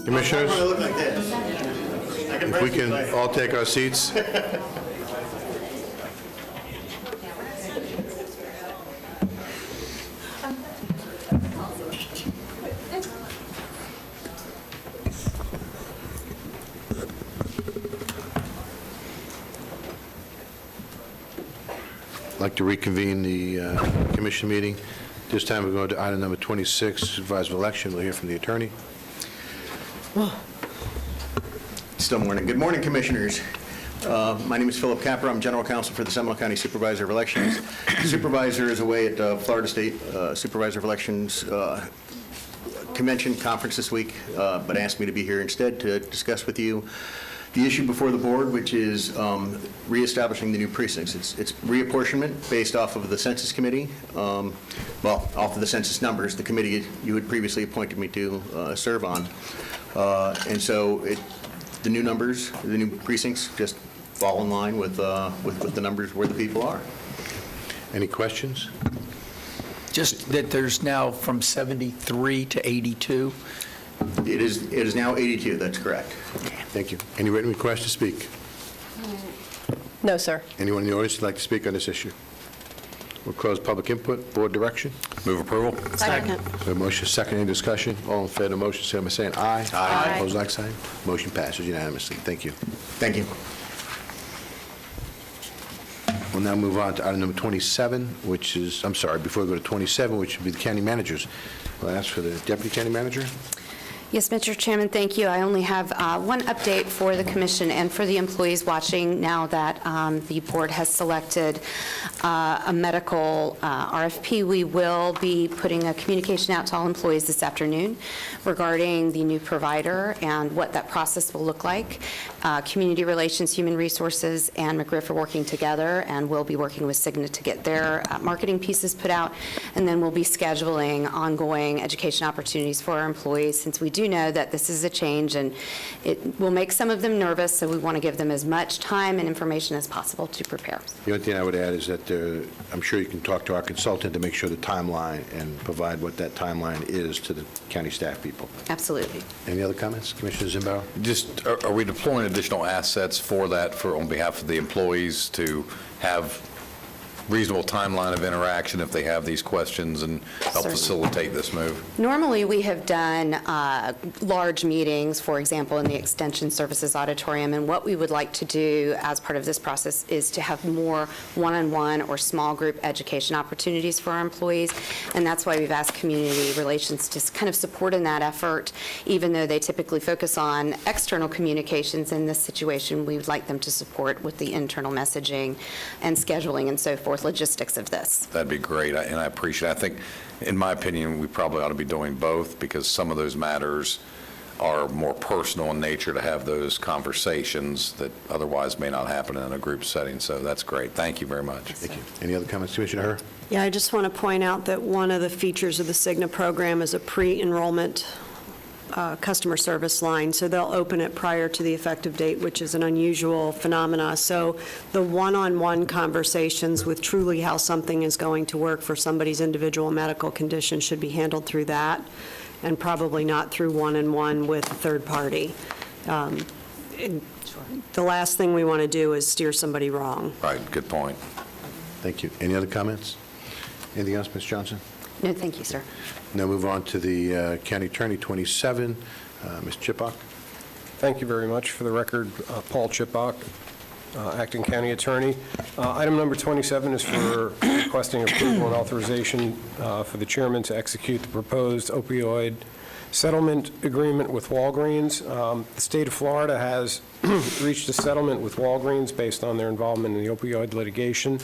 Commissioners, I look like this. I can if we can press all take our seats. I'd like to reconvene the commission meeting. This time we're going to item number 26, supervisor election. We'll hear from the attorney. Still morning. Good morning, Commissioners. My name is Philip Capper. I'm General Counsel for the Seminole County Supervisor of Elections. Supervisor is away at Florida State Supervisor of Elections Convention Conference this week, but asked me to be here instead to discuss with you the issue before the board, which is reestablishing the new precincts. It's reapportionment based off of the Census Committee, off of the census numbers, the committee you had previously appointed me to serve on. And so the new numbers, the new precincts just fall in line with the numbers where the people are. Any questions? Just that there's now from 73 to 82? It is now 82, that's correct. Thank you. Any written request to speak? No, sir. Anyone in the audience would like to speak on this issue? We'll close public input. Board direction? Move approval. Second. A motion, second, any discussion? All in favor of the motion, say by saying aye. Aye. Opposed, like sign. Motion passes unanimously. Thank you. Thank you. We'll now move on to item number 27, which is, I'm sorry, before we go to 27, which would be the county managers. We'll ask for the deputy county manager. Yes, Mr. Chairman, thank you. I only have one update for the commission and for the employees watching now that the board has selected a medical RFP. We will be putting a communication out to all employees this afternoon regarding the new provider and what that process will look like. Community Relations, Human Resources, and McGriff are working together, and we'll be working with Cigna to get their marketing pieces put out, and then we'll be scheduling ongoing education opportunities for our employees, since we do know that this is a change and it will make some of them nervous, so we want to give them as much time and information as possible to prepare. The only thing I would add is that I'm sure you can talk to our consultant to make sure the timeline and provide what that timeline is to the county staff people. Absolutely. Any other comments? Commissioner Zimbauer? Just, are we deploying additional assets for that, on behalf of the employees to have reasonable timeline of interaction if they have these questions and help Certainly. facilitate this move? Normally, we have done large meetings, for example, in the Extension Services Auditorium, and what we would like to do as part of this process is to have more one-on-one or small group education opportunities for our employees, and that's why we've asked Community Relations to kind of support in that effort. Even though they typically focus on external communications in this situation, we would like them to support with the internal messaging and scheduling and so forth, logistics of this. That'd be great, and I appreciate it. I think, in my opinion, we probably ought to be doing both, because some of those matters are more personal in nature to have those conversations that otherwise may not happen in a group setting. So that's great. Thank you very much. Thank you. Any other comments, Commissioner Herr? Yeah, I just want to point out that one of the features of the Cigna program is a pre-enrollment customer service line, so they'll open it prior to the effective date, which is an unusual phenomena. So the one-on-one conversations with truly how something is going to work for somebody's individual medical condition should be handled through that, and probably not through one-on-one with a third party. The last thing we want to do is steer somebody wrong. Right, good point. Thank you. Any other comments? Anything else, Ms. Johnson? No, thank you, sir. Now move on to the county attorney, 27, Ms. Chipok. Thank you very much. For the record, Paul Chipok, Acting County Attorney. Item number 27 is for requesting approval and authorization for the chairman to execute the proposed opioid settlement agreement with Walgreens. The state of Florida has reached a settlement with Walgreens based on their involvement in the opioid litigation.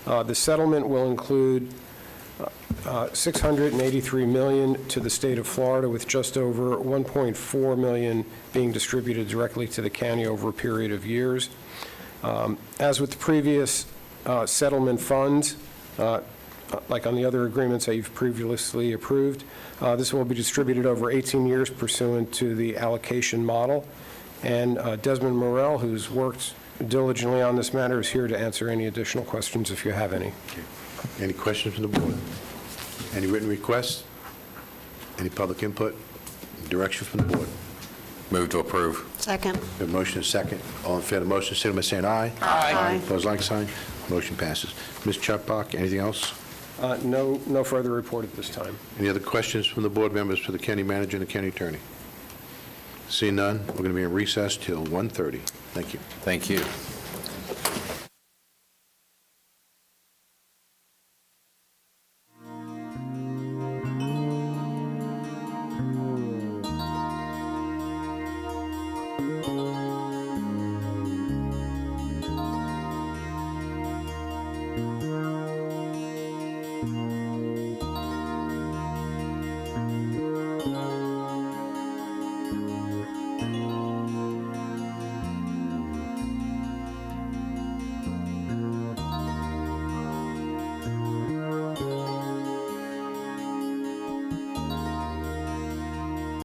The settlement will include $683 million to the state of Florida, with just over $1.4 million being distributed directly to the county over a period of years. As with the previous settlement funds, like on the other agreements that you've previously approved, this will be distributed over 18 years pursuant to the allocation model. And Desmond Morrell, who's worked diligently on this matter, is here to answer any additional questions if you have any. Any questions from the board? Any written requests? Any public input? Direction from the board? Move to approve. Second. We have a motion and a second. All in favor of the motion, signify by saying aye. Aye. Opposed, like sign. Motion passes. Ms. Chupbach, anything else? No further report at this time. Any other questions from the board members for the county manager and the county attorney? Seeing none, we're going to be in recess till 1:30. Thank you. Thank you.